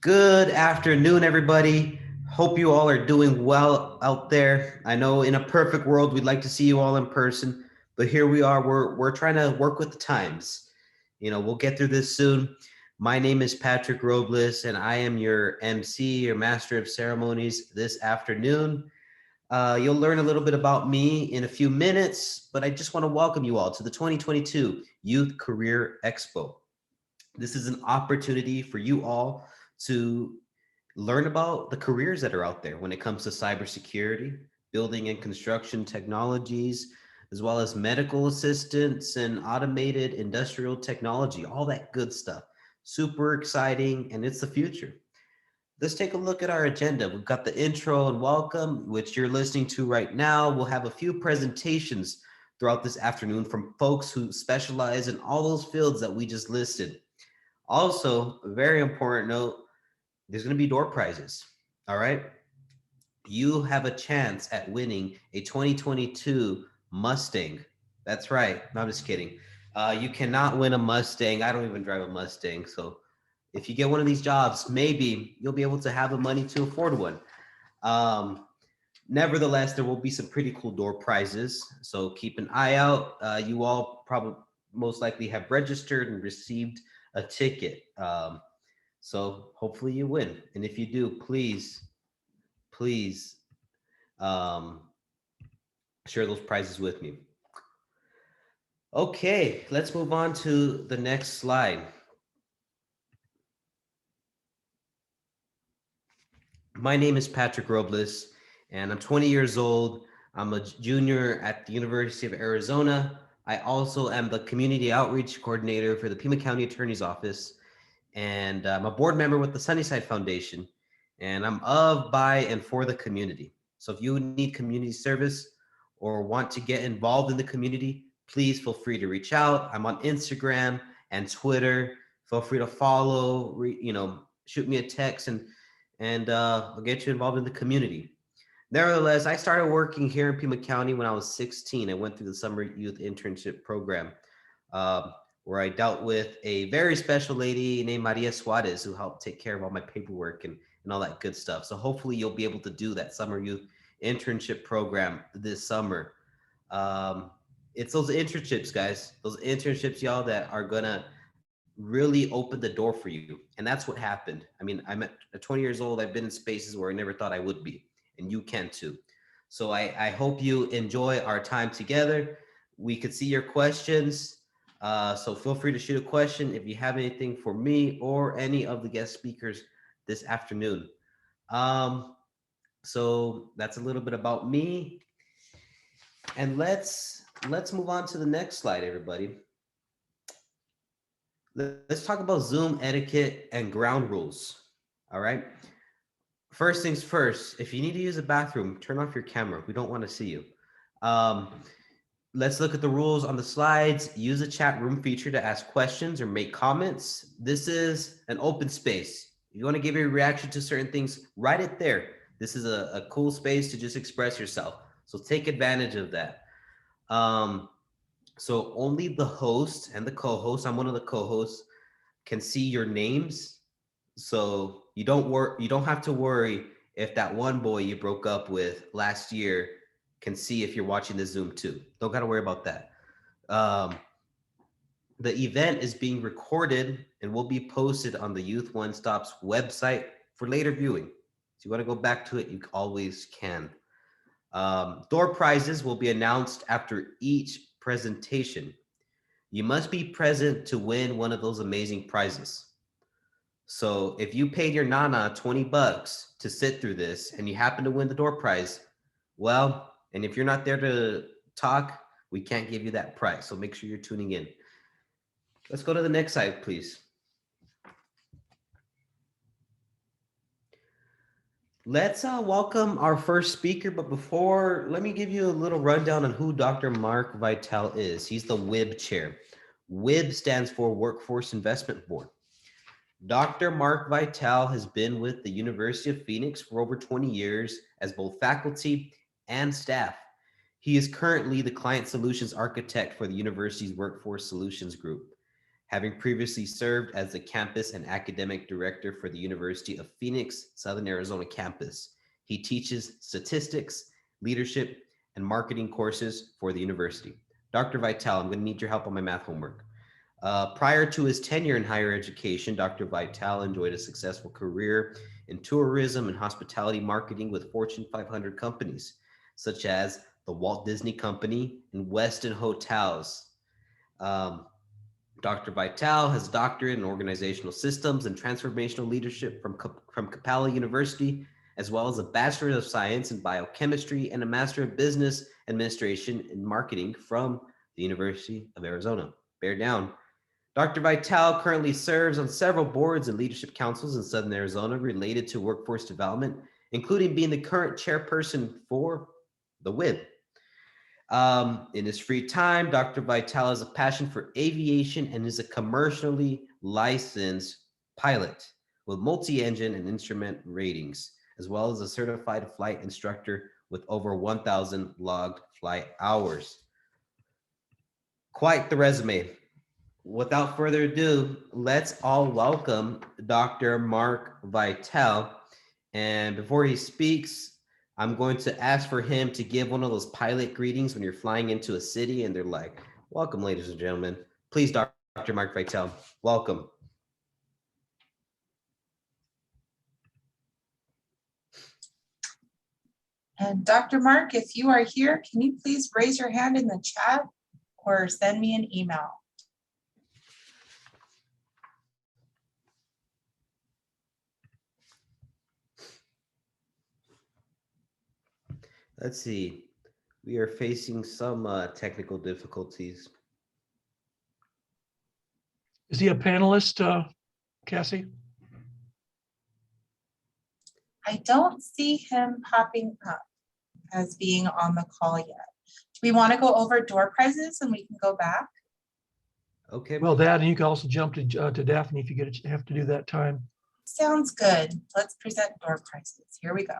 Good afternoon, everybody. Hope you all are doing well out there. I know in a perfect world, we'd like to see you all in person, but here we are. We're trying to work with the times. We'll get through this soon. My name is Patrick Robles, and I am your MC, your Master of Ceremonies this afternoon. You'll learn a little bit about me in a few minutes, but I just want to welcome you all to the 2022 Youth Career Expo. This is an opportunity for you all to learn about the careers that are out there when it comes to cybersecurity, building and construction technologies, as well as medical assistance and automated industrial technology, all that good stuff. Super exciting, and it's the future. Let's take a look at our agenda. We've got the intro and welcome, which you're listening to right now. We'll have a few presentations throughout this afternoon from folks who specialize in all those fields that we just listed. Also, a very important note, there's going to be door prizes. All right. You have a chance at winning a 2022 Mustang. That's right. No, I'm just kidding. You cannot win a Mustang. I don't even drive a Mustang. So if you get one of these jobs, maybe you'll be able to have the money to afford one. Um, Nevertheless, there will be some pretty cool door prizes. So keep an eye out. You all probably most likely have registered and received a ticket. So hopefully you win. And if you do, please um, share those prizes with me. Okay, let's move on to the next slide. My name is Patrick Robles, and I'm 20 years old. I'm a junior at the University of Arizona. I also am the community outreach coordinator for the Pima County Attorney's Office, and I'm a board member with the Sunnyside Foundation, and I'm of, by, and for the community. So if you need community service or want to get involved in the community, please feel free to reach out. I'm on Instagram and Twitter. Feel free to follow, shoot me a text, and I'll get you involved in the community. Nevertheless, I started working here in Pima County when I was 16. I went through the summer youth internship program, um, where I dealt with a very special lady named Maria Suarez, who helped take care of all my paperwork and all that good stuff. So hopefully you'll be able to do that summer youth internship program this summer. Um, it's those internships, guys, those internships, y'all, that are gonna really open the door for you. And that's what happened. I mean, I'm at 20 years old. I've been in spaces where I never thought I would be, and you can too. So I hope you enjoy our time together. We could see your questions. So feel free to shoot a question if you have anything for me or any of the guest speakers this afternoon. Um, so that's a little bit about me. And let's move on to the next slide, everybody. Let's talk about Zoom etiquette and ground rules. All right. First things first, if you need to use a bathroom, turn off your camera. We don't want to see you. Um, let's look at the rules on the slides. Use the chat room feature to ask questions or make comments. This is an open space. If you want to give your reaction to certain things, write it there. This is a cool space to just express yourself. So take advantage of that. Um, so only the host and the co-host, I'm one of the co-hosts, can see your names. So you don't have to worry if that one boy you broke up with last year can see if you're watching the Zoom too. Don't got to worry about that. Um, the event is being recorded and will be posted on the Youth One Stop's website for later viewing. So you want to go back to it, you always can. Door prizes will be announced after each presentation. You must be present to win one of those amazing prizes. So if you paid your nana 20 bucks to sit through this and you happen to win the door prize, well, and if you're not there to talk, we can't give you that prize. So make sure you're tuning in. Let's go to the next slide, please. Let's welcome our first speaker, but before, let me give you a little rundown on who Dr. Mark Vitale is. He's the WIB chair. WIB stands for Workforce Investment Board. Dr. Mark Vitale has been with the University of Phoenix for over 20 years as both faculty and staff. He is currently the Client Solutions Architect for the university's Workforce Solutions Group. having previously served as the campus and academic director for the University of Phoenix, Southern Arizona campus. He teaches statistics, leadership, and marketing courses for the university. Dr. Vitale, I'm going to need your help on my math homework. Prior to his tenure in higher education, Dr. Vitale enjoyed a successful career in tourism and hospitality marketing with Fortune 500 companies, such as the Walt Disney Company and Westin Hotels. Um, Dr. Vitale has a doctorate in organizational systems and transformational leadership from Capella University, as well as a Bachelor of Science in Biochemistry and a Master of Business Administration and Marketing from the University of Arizona. Bear down. Dr. Vitale currently serves on several boards and leadership councils in Southern Arizona related to workforce development, including being the current chairperson for the WIB. In his free time, Dr. Vitale has a passion for aviation and is a commercially licensed pilot with multi-engine and instrument ratings, as well as a certified flight instructor with over 1,000 logged flight hours. Quite the resume. Without further ado, let's all welcome Dr. Mark Vitale. And before he speaks, I'm going to ask for him to give one of those pilot greetings when you're flying into a city and they're like, welcome, ladies and gentlemen. Please, Dr. Mark Vitale, welcome. And Dr. Mark, if you are here, can you please raise your hand in the chat or send me an email? Let's see. We are facing some technical difficulties. Is he a panelist, Cassie? I don't see him popping up as being on the call yet. Do we want to go over door prizes and we can go back? Okay. Well, that, and you can also jump to Daphne if you have to do that time. Sounds good. Let's present door prizes. Here we go.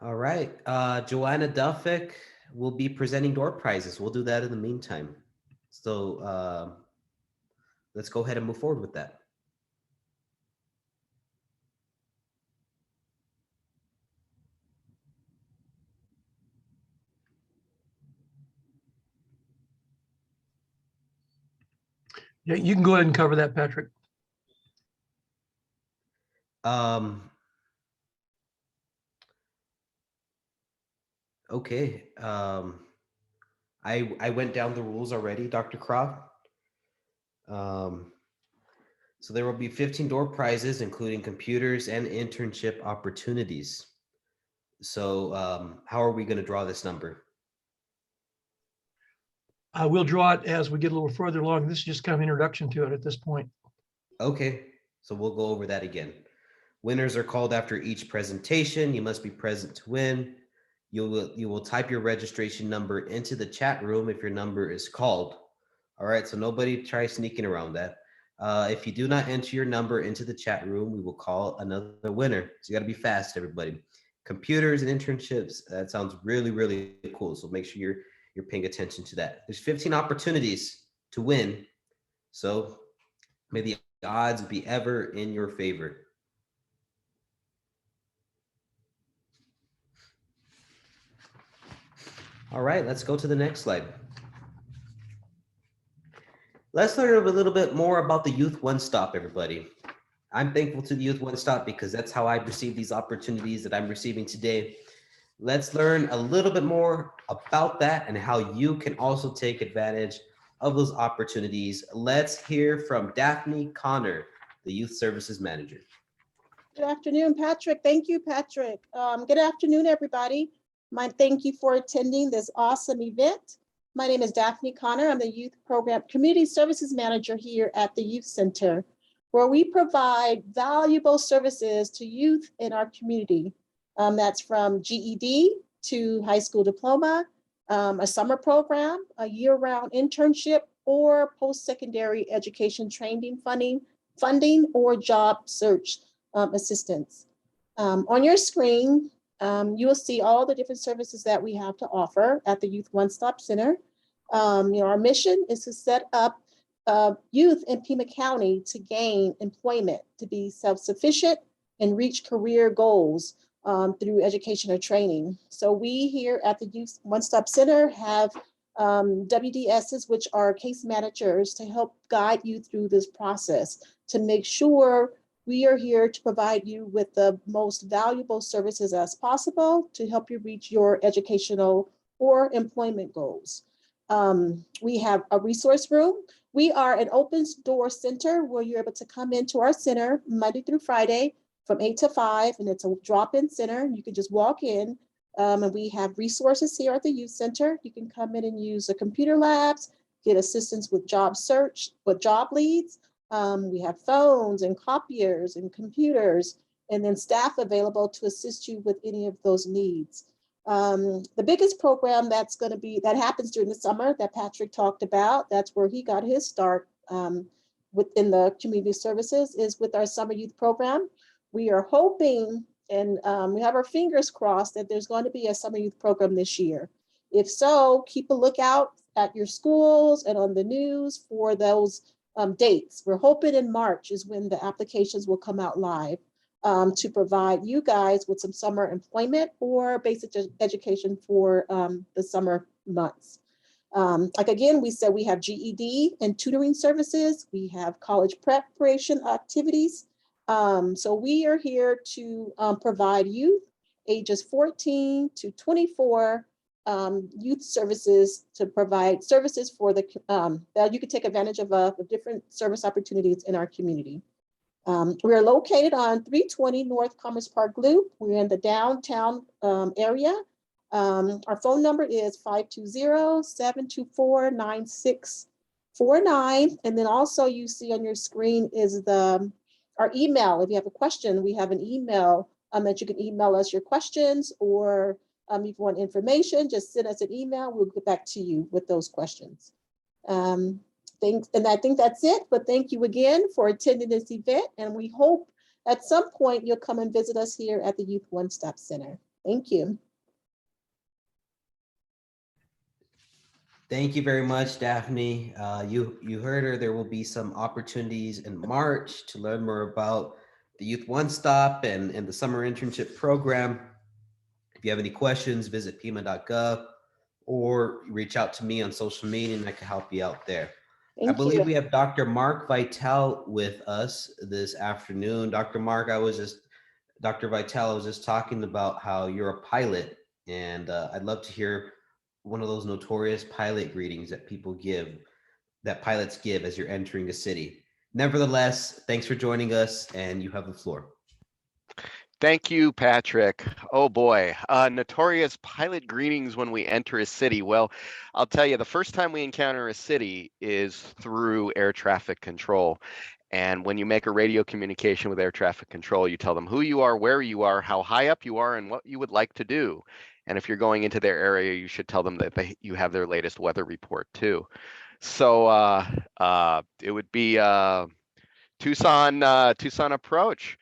All right. Joanna Duffick will be presenting door prizes. We'll do that in the meantime. So let's go ahead and move forward with that. Yeah, you can go ahead and cover that, Patrick. Okay. I went down the rules already, Dr. Croft. So there will be 15 door prizes, including computers and internship opportunities. So how are we going to draw this number? We'll draw it as we get a little further along. This is just kind of introduction to it at this point. Okay, so we'll go over that again. Winners are called after each presentation. You must be present to win. You will type your registration number into the chat room if your number is called. All right, so nobody try sneaking around that. If you do not enter your number into the chat room, we will call another winner. So you got to be fast, everybody. Computers and internships, that sounds really, really cool. So make sure you're paying attention to that. There's 15 opportunities to win. So may the odds be ever in your favor. All right, let's go to the next slide. Let's learn a little bit more about the Youth One Stop, everybody. I'm thankful to the Youth One Stop because that's how I've received these opportunities that I'm receiving today. Let's learn a little bit more about that and how you can also take advantage of those opportunities. Let's hear from Daphne Connor, the Youth Services Manager. Good afternoon, Patrick. Thank you, Patrick. Good afternoon, everybody. Thank you for attending this awesome event. My name is Daphne Connor. I'm the Youth Program Community Services Manager here at the Youth Center, where we provide valuable services to youth in our community. That's from GED to high school diploma, a summer program, a year-round internship, or post-secondary education training funding, or job search assistance. On your screen, You will see all the different services that we have to offer at the Youth One Stop Center. Our mission is to set up youth in Pima County to gain employment, to be self-sufficient and reach career goals through education or training. So we here at the Youth One Stop Center have WDSs, which are case managers, to help guide you through this process, to make sure we are here to provide you with the most valuable services as possible to help you reach your educational or employment goals. We have a resource room. We are an open door center where you're able to come into our center Monday through Friday from 8 to 5, and it's a drop-in center. You can just walk in, and we have resources here at the youth center. You can come in and use the computer labs, get assistance with job search, with job leads. We have phones and copiers and computers, and then staff available to assist you with any of those needs. The biggest program that happens during the summer that Patrick talked about, that's where he got his start within the community services, is with our summer youth program. We are hoping, and we have our fingers crossed, that there's going to be a summer youth program this year. If so, keep a lookout at your schools and on the news for those dates. We're hoping in March is when the applications will come out live to provide you guys with some summer employment or basic education for the summer months. Like again, we said we have GED and tutoring services. We have college preparation activities. So we are here to provide youth ages 14 to 24 youth services, to provide services for the that you can take advantage of different service opportunities in our community. We are located on 320 North Commerce Park Loop. We're in the downtown area. Our phone number is 520-724-9649. And then also you see on your screen is our email. If you have a question, we have an email that you can email us your questions, or if you want information, just send us an email. We'll get back to you with those questions. And I think that's it, but thank you again for attending this event, and we hope at some point you'll come and visit us here at the Youth One Stop Center. Thank you. Thank you very much, Daphne. You heard her. There will be some opportunities in March to learn more about the Youth One Stop and the summer internship program. If you have any questions, visit pima.gov or reach out to me on social media and I can help you out there. I believe we have Dr. Mark Vitale with us this afternoon. Dr. Vitale, I was just talking about how you're a pilot, and I'd love to hear one of those notorious pilot greetings that pilots give as you're entering a city. Nevertheless, thanks for joining us, and you have the floor. Thank you, Patrick. Oh boy, notorious pilot greetings when we enter a city. Well, I'll tell you, the first time we encounter a city is through air traffic control. And when you make a radio communication with air traffic control, you tell them who you are, where you are, how high up you are, and what you would like to do. And if you're going into their area, you should tell them that you have their latest weather report too. So it would be Tucson approach.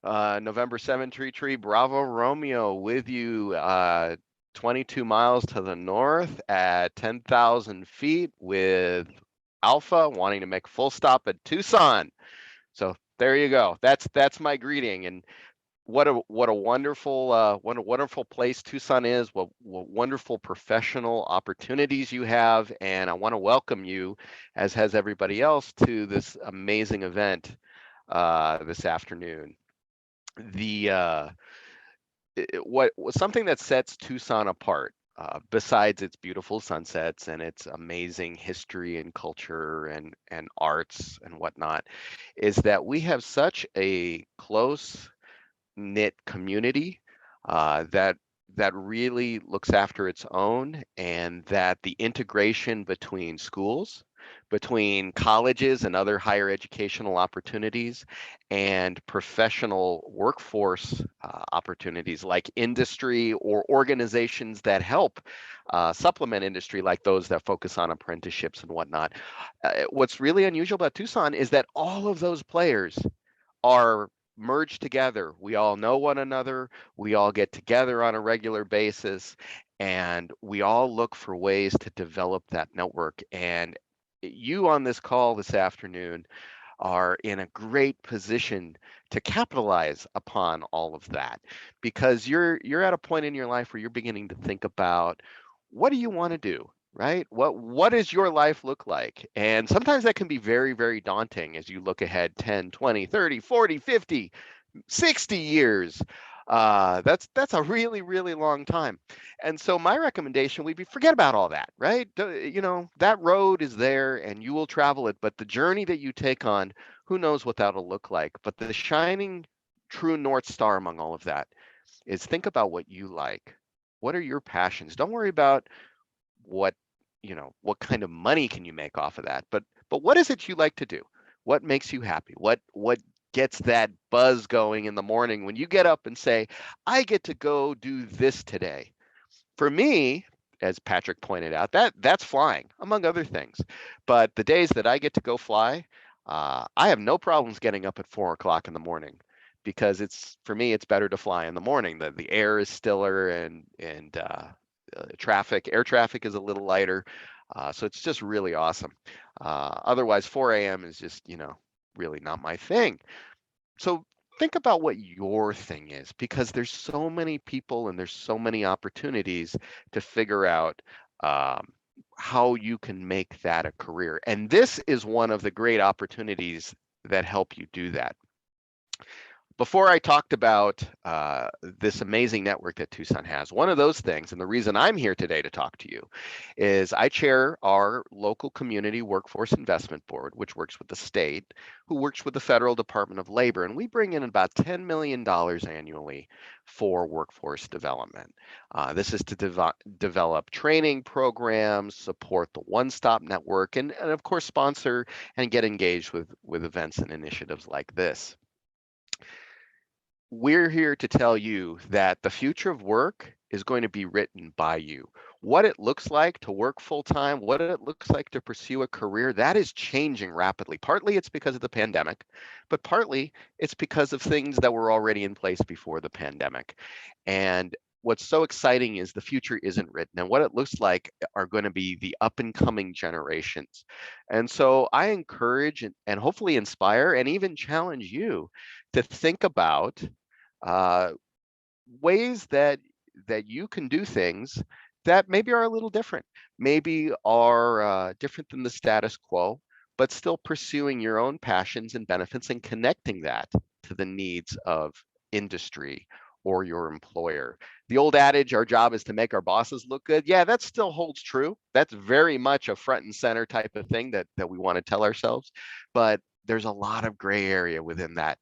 November 7 Tree Bravo Romeo with you 22 miles to the north at 10,000 feet with Alpha wanting to make a full stop at Tucson. So there you go. That's my greeting. And what a wonderful place Tucson is. What wonderful professional opportunities you have. And I want to welcome you, as has everybody else, to this amazing event this afternoon. Something that sets Tucson apart, besides its beautiful sunsets and its amazing history and culture and arts and whatnot, is that we have such a close knit community that really looks after its own, and that the integration between schools, between colleges and other higher educational opportunities, and professional workforce opportunities like industry or organizations that help supplement industry, like those that focus on apprenticeships and whatnot. What's really unusual about Tucson is that all of those players are merge together. We all know one another. We all get together on a regular basis, and we all look for ways to develop that network. And you on this call this afternoon are in a great position to capitalize upon all of that, because you're at a point in your life where you're beginning to think about, what do you want to do, right? What does your life look like? And sometimes that can be very, very daunting as you look ahead 10, 20, 30, 40, 50, 60 years. That's a really, really long time. And so my recommendation would be, forget about all that, right? You know, that road is there and you will travel it, but the journey that you take on, who knows what that'll look like. But the shining true North Star among all of that is, think about what you like. What are your passions? Don't worry about what, what kind of money can you make off of that, but what is it you like to do? What makes you happy? What gets that buzz going in the morning when you get up and say, I get to go do this today? For me, as Patrick pointed out, that's flying, among other things. But the days that I get to go fly, I have no problems getting up at 4 o'clock in the morning, because for me, it's better to fly in the morning. The air is stiller, and air traffic is a little lighter. So it's just really awesome. Otherwise, 4 a.m. is just, really not my thing. So think about what your thing is, because there's so many people and there's so many opportunities to figure out how you can make that a career. And this is one of the great opportunities that help you do that. Before I talked about this amazing network that Tucson has, one of those things, and the reason I'm here today to talk to you, is I chair our local community workforce investment board, which works with the state, who works with the federal Department of Labor, and we bring in about $10 million annually for workforce development. This is to develop training programs, support the one-stop network, and of course sponsor and get engaged with events and initiatives like this. We're here to tell you that the future of work is going to be written by you. What it looks like to work full time, what it looks like to pursue a career, that is changing rapidly. Partly it's because of the pandemic, but partly it's because of things that were already in place before the pandemic. And what's so exciting is the future isn't written, and what it looks like are going to be the up and coming generations. And so I encourage and hopefully inspire and even challenge you to think about uh, ways that you can do things that maybe are a little different, maybe are different than the status quo, but still pursuing your own passions and benefits and connecting that to the needs of industry or your employer. The old adage, our job is to make our bosses look good. Yeah, that still holds true. That's very much a front and center type of thing that we want to tell ourselves, but there's a lot of gray area within that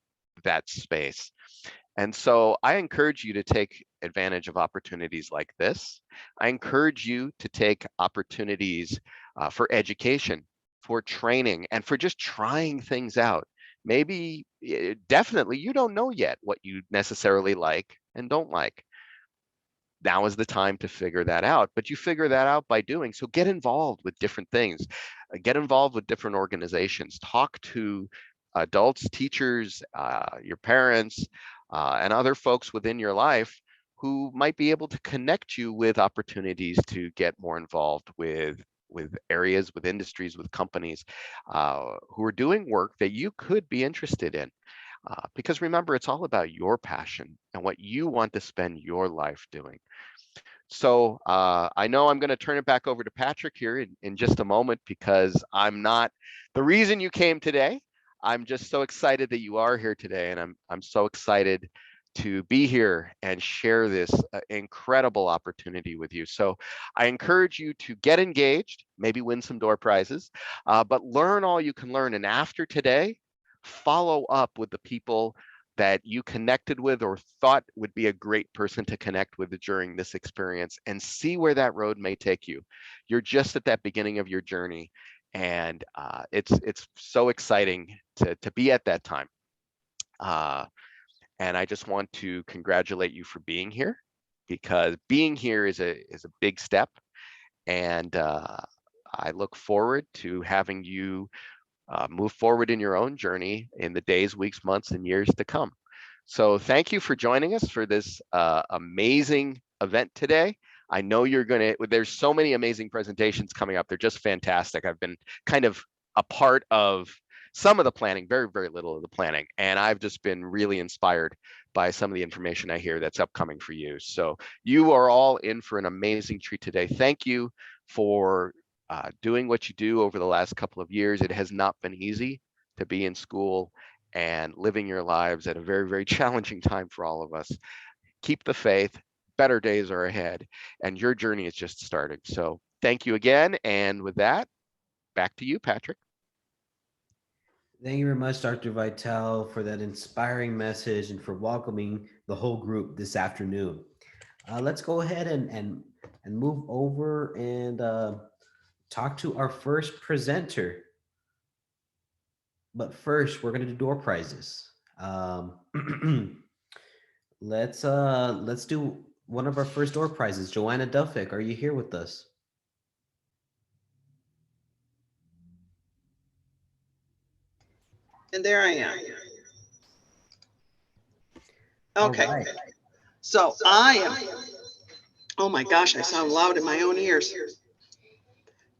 space. And so I encourage you to take advantage of opportunities like this. I encourage you to take opportunities for education, for training, and for just trying things out. Maybe, definitely, you don't know yet what you necessarily like and don't like. Now is the time to figure that out, but you figure that out by doing. So get involved with different things, get involved with different organizations, talk to adults, teachers, your parents, and other folks within your life who might be able to connect you with opportunities to get more involved with areas, with industries, with companies who are doing work that you could be interested in. Because remember, it's all about your passion and what you want to spend your life doing. So I know I'm going to turn it back over to Patrick here in just a moment, because I'm not the reason you came today. I'm just so excited that you are here today, and I'm so excited to be here and share this incredible opportunity with you. So I encourage you to get engaged, maybe win some door prizes, but learn all you can learn. And after today, follow up with the people that you connected with or thought would be a great person to connect with during this experience, and see where that road may take you. You're just at that beginning of your journey, and it's so exciting to be at that time. And I just want to congratulate you for being here, because being here is a big step, and I look forward to having you move forward in your own journey in the days, weeks, months, and years to come. So thank you for joining us for this amazing event today. I know there's so many amazing presentations coming up. They're just fantastic. I've been kind of a part of some of the planning, very, very little of the planning. And I've just been really inspired by some of the information I hear that's upcoming for you. So you are all in for an amazing treat today. Thank you for doing what you do over the last couple of years. It has not been easy to be in school and living your lives at a very, very challenging time for all of us. Keep the faith. Better days are ahead, and your journey is just starting. So thank you again. And with that, back to you, Patrick. Thank you very much, Dr. Vitale, for that inspiring message and for welcoming the whole group this afternoon. Let's go ahead and move over and talk to our first presenter. But first, we're going to do door prizes. Let's do one of our first door prizes. Joanna Duffick, are you here with us? And there I am. All Okay, right. so I am, oh my gosh, I sound loud in my own ears.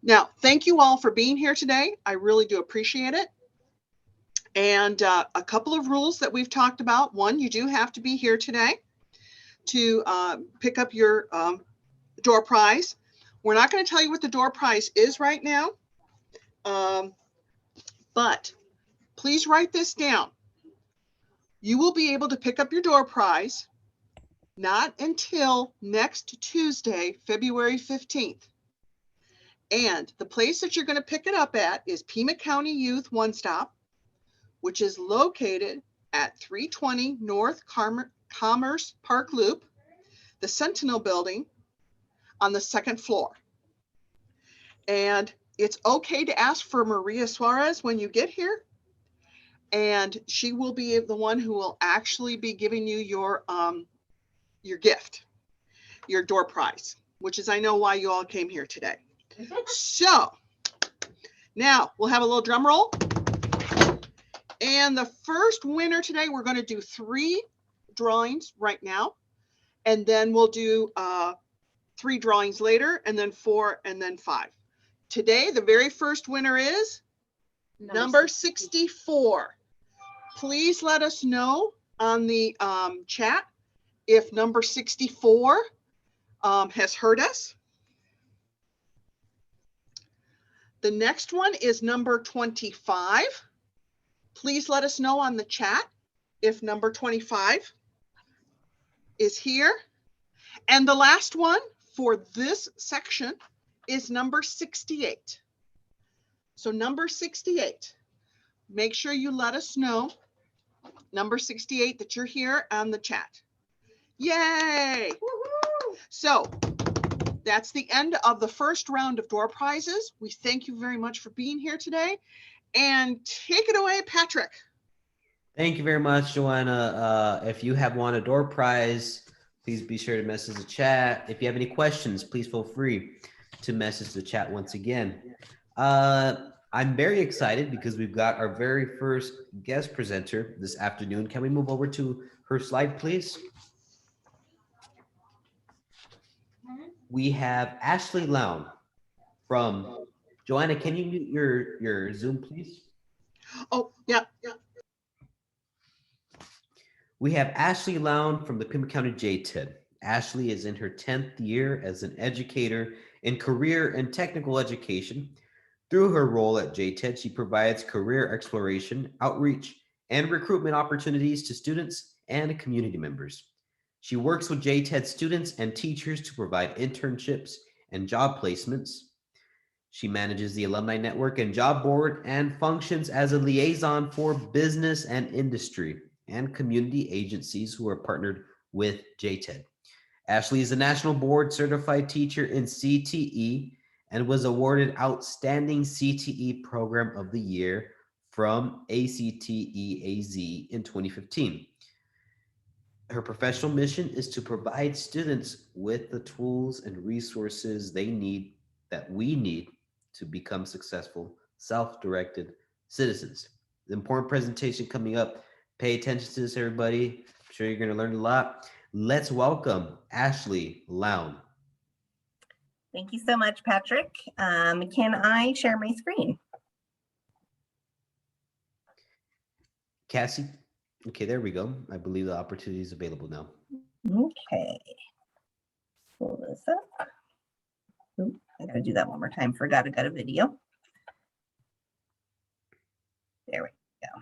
Now, thank you all for being here today. I really do appreciate it. And a couple of rules that we've talked about. One, you do have to be here today to pick up your door prize. We're not going to tell you what the door prize is right now, but please write this down. You will be able to pick up your door prize not until next Tuesday, February 15th. And the place that you're going to pick it up at is Pima County Youth One Stop, which is located at 320 North Commerce Park Loop, the Sentinel Building on the second floor. And it's okay to ask for Maria Suarez when you get here. And she will be the one who will actually be giving you your gift, your door prize, which is, I know why you all came here today. So now we'll have a little drum roll. And the first winner today, we're going to do 3 drawings right now. And then we'll do 3 drawings later, and then 4, and then 5. Today, the very first winner is number 64. Please let us know on the chat if number 64 has heard us. The next one is number 25. Please let us know on the chat if number 25 is here. And the last one for this section is number 68. So number 68, make sure you let us know, number 68, that you're here on the chat. Yay! Woo-hoo! So that's the end of the first round of door prizes. We thank you very much for being here today. And take it away, Patrick. Thank you very much, Joanna. If you have won a door prize, please be sure to message the chat. If you have any questions, please feel free to message the chat once again. I'm very excited because we've got our very first guest presenter this afternoon. Can we move over to her slide, please? We have Ashley Lown from, Joanna, can you mute your Zoom, please? Oh, yeah. We have Ashley Lown from the Pima County JTED. Ashley is in her 10th year as an educator in career and technical education. Through her role at JTED, she provides career exploration, outreach, and recruitment opportunities to students and community members. She works with JTED students and teachers to provide internships and job placements. She manages the Alumni Network and Job Board and functions as a liaison for business and industry and community agencies who are partnered with JTED. Ashley is a National Board Certified Teacher in CTE and was awarded Outstanding CTE Program of the Year from ACTEAZ in 2015. Her professional mission is to provide students with the tools and resources they need, that we need, to become successful, self-directed citizens. The important presentation coming up, Pay attention to this, everybody. I'm sure you're going to learn a lot. Let's welcome Ashley Lown. Thank you so much, Patrick. Can I share my screen? Cassie. Okay, there we go. I believe the opportunity is available now. Okay. Pull this up. Oop, I gotta do that one more time. Forgot I got a video. There we go.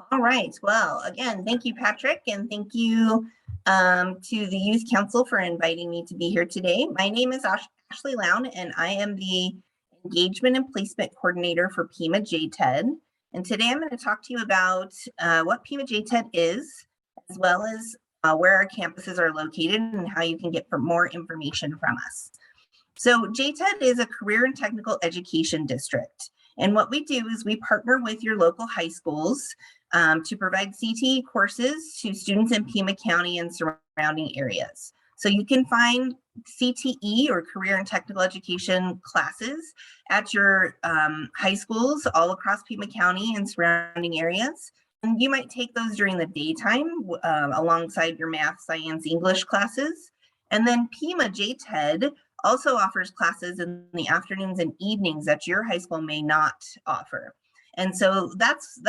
All right. Well, again, thank you, Patrick, and thank you to the Youth Council for inviting me to be here today. My name is Ashley Lown, and I am the Engagement and Placement Coordinator for Pima JTED. And today I'm going to talk to you about what Pima JTED is, as well as where our campuses are located and how you can get more information from us. So JTED is a career and technical education district. And what we do is we partner with your local high schools to provide CTE courses to students in Pima County and surrounding areas. So you can find CTE or career and technical education classes at your high schools all across Pima County and surrounding areas. And you might take those during the daytime alongside your math, science, English classes. And then Pima JTED also offers classes in the afternoons and evenings that your high school may not offer. And so that's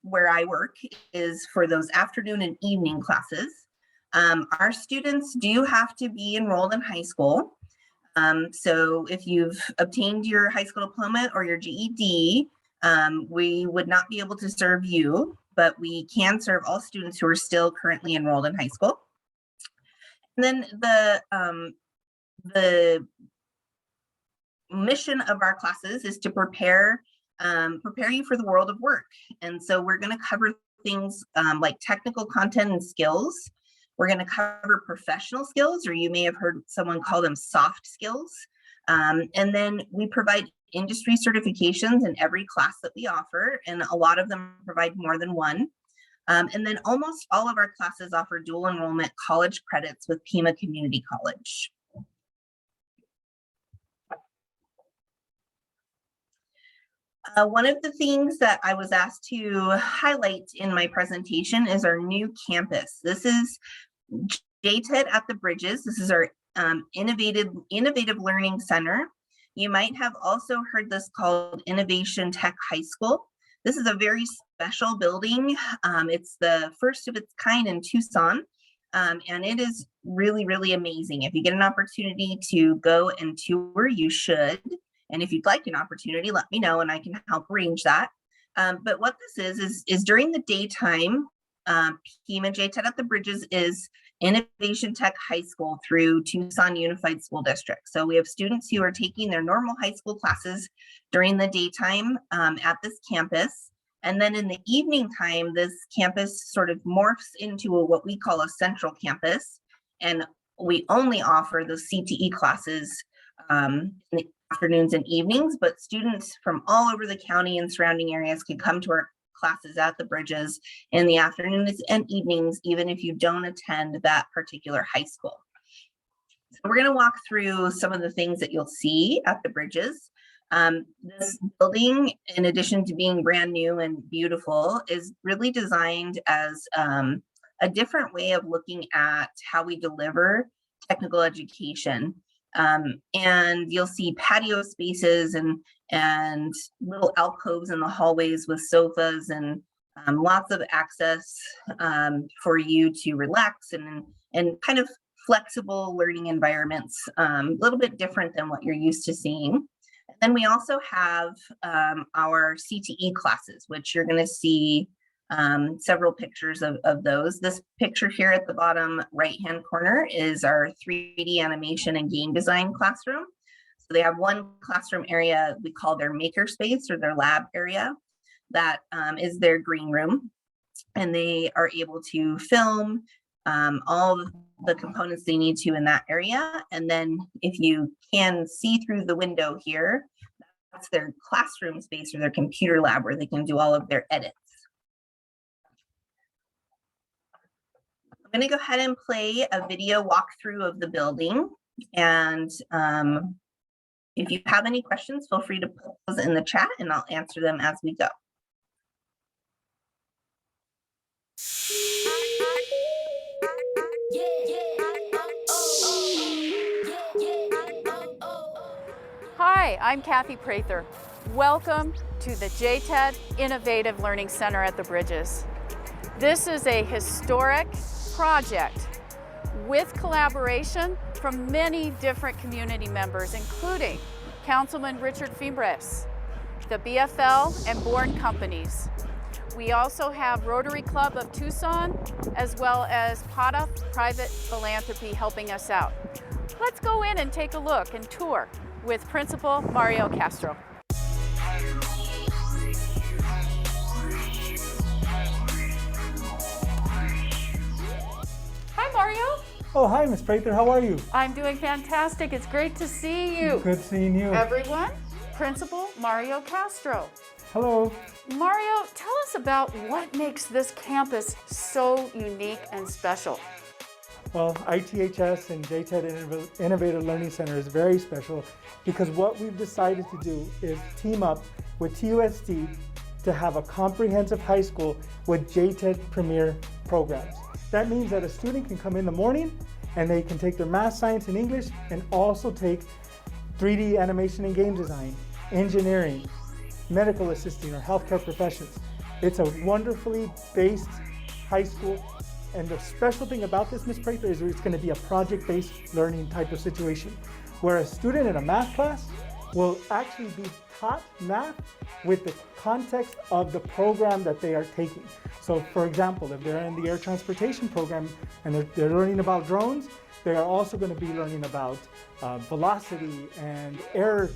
where I work, is for those afternoon and evening classes. Our students do have to be enrolled in high school. So if you've obtained your high school diploma or your GED, we would not be able to serve you, but we can serve all students who are still currently enrolled in high school. And then the mission of our classes is to prepare you for the world of work. And so we're going to cover things like technical content and skills. We're going to cover professional skills, or you may have heard someone call them soft skills. And then we provide industry certifications in every class that we offer, and a lot of them provide more than one. And then almost all of our classes offer dual enrollment college credits with Pima Community College. One of the things that I was asked to highlight in my presentation is our new campus. This is JTED at the Bridges. This is our innovative learning center. You might have also heard this called Innovation Tech High School. This is a very special building. It's the first of its kind in Tucson. And it is really, really amazing. If you get an opportunity to go and tour, you should. And if you'd like an opportunity, let me know and I can help arrange that. But what this is during the daytime, Pima JTED at the Bridges is Innovation Tech High School through Tucson Unified School District. So we have students who are taking their normal high school classes during the daytime at this campus. And then in the evening time, this campus sort of morphs into what we call a central campus. And we only offer the CTE classes in the afternoons and evenings, but students from all over the county and surrounding areas can come to our classes at the Bridges in the afternoons and evenings, even if you don't attend that particular high school. So we're going to walk through some of the things that you'll see at the Bridges. This building, in addition to being brand new and beautiful, is really designed as a different way of looking at how we deliver technical education. And you'll see patio spaces and little alcoves in the hallways with sofas and lots of access for you to relax and kind of flexible learning environments, a little bit different than what you're used to seeing. And then we also have our CTE classes, which you're going to see several pictures of those. This picture here at the bottom right-hand corner is our 3D animation and game design classroom. So they have one classroom area we call their maker space or their lab area. That is their green room. And they are able to film all the components they need to in that area. And then if you can see through the window here, that's their classroom space or their computer lab where they can do all of their edits. I'm going to go ahead and play a video walkthrough of the building. And if you have any questions, feel free to put those in the chat and I'll answer them as we go. Hi, I'm Kathy Prather. Welcome to the JTED Innovative Learning Center at the Bridges. This is a historic project with collaboration from many different community members, including Councilman Richard Fimbres, the BFL and Bourne companies. We also have Rotary Club of Tucson, as well as PATA Private Philanthropy helping us out. Let's go in and take a look and tour with Principal Mario Castro. Hi, Mario. Oh, hi, Ms. Prather. How are you? I'm doing fantastic. It's great to see you. Good seeing you. Everyone, Principal Mario Castro. Hello. Mario, tell us about what makes this campus so unique and special. Well, ITHS and JTED Innovative Learning Center is very special because what we've decided to do is team up with TUSD to have a comprehensive high school with JTED Premier programs. That means that a student can come in the morning and they can take their math, science, and English and also take 3D animation and game design, engineering, medical assisting, or healthcare professions. It's a wonderfully based high school. And the special thing about this, Ms. Prather, is it's going to be a project-based learning type of situation, where a student in a math class will actually be taught math with the context of the program that they are taking. So for example, if they're in the air transportation program and they're learning about drones, they are also going to be learning about velocity and air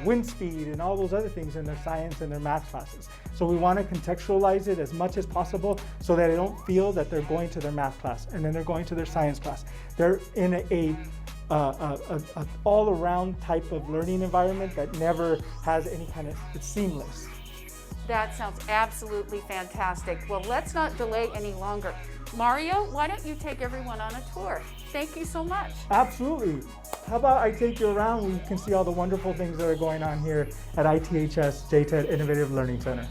wind speed and all those other things in their science and their math classes. So we want to contextualize it as much as possible so that they don't feel that they're going to their math class and then they're going to their science class. They're in a all-around type of learning environment that never has any kind of, it's seamless. That sounds absolutely fantastic. Well, let's not delay any longer. Mario, why don't you take everyone on a tour? Thank you so much. Absolutely. How about I take you around where you can see all the wonderful things that are going on here at ITHS JTED Innovative Learning Center.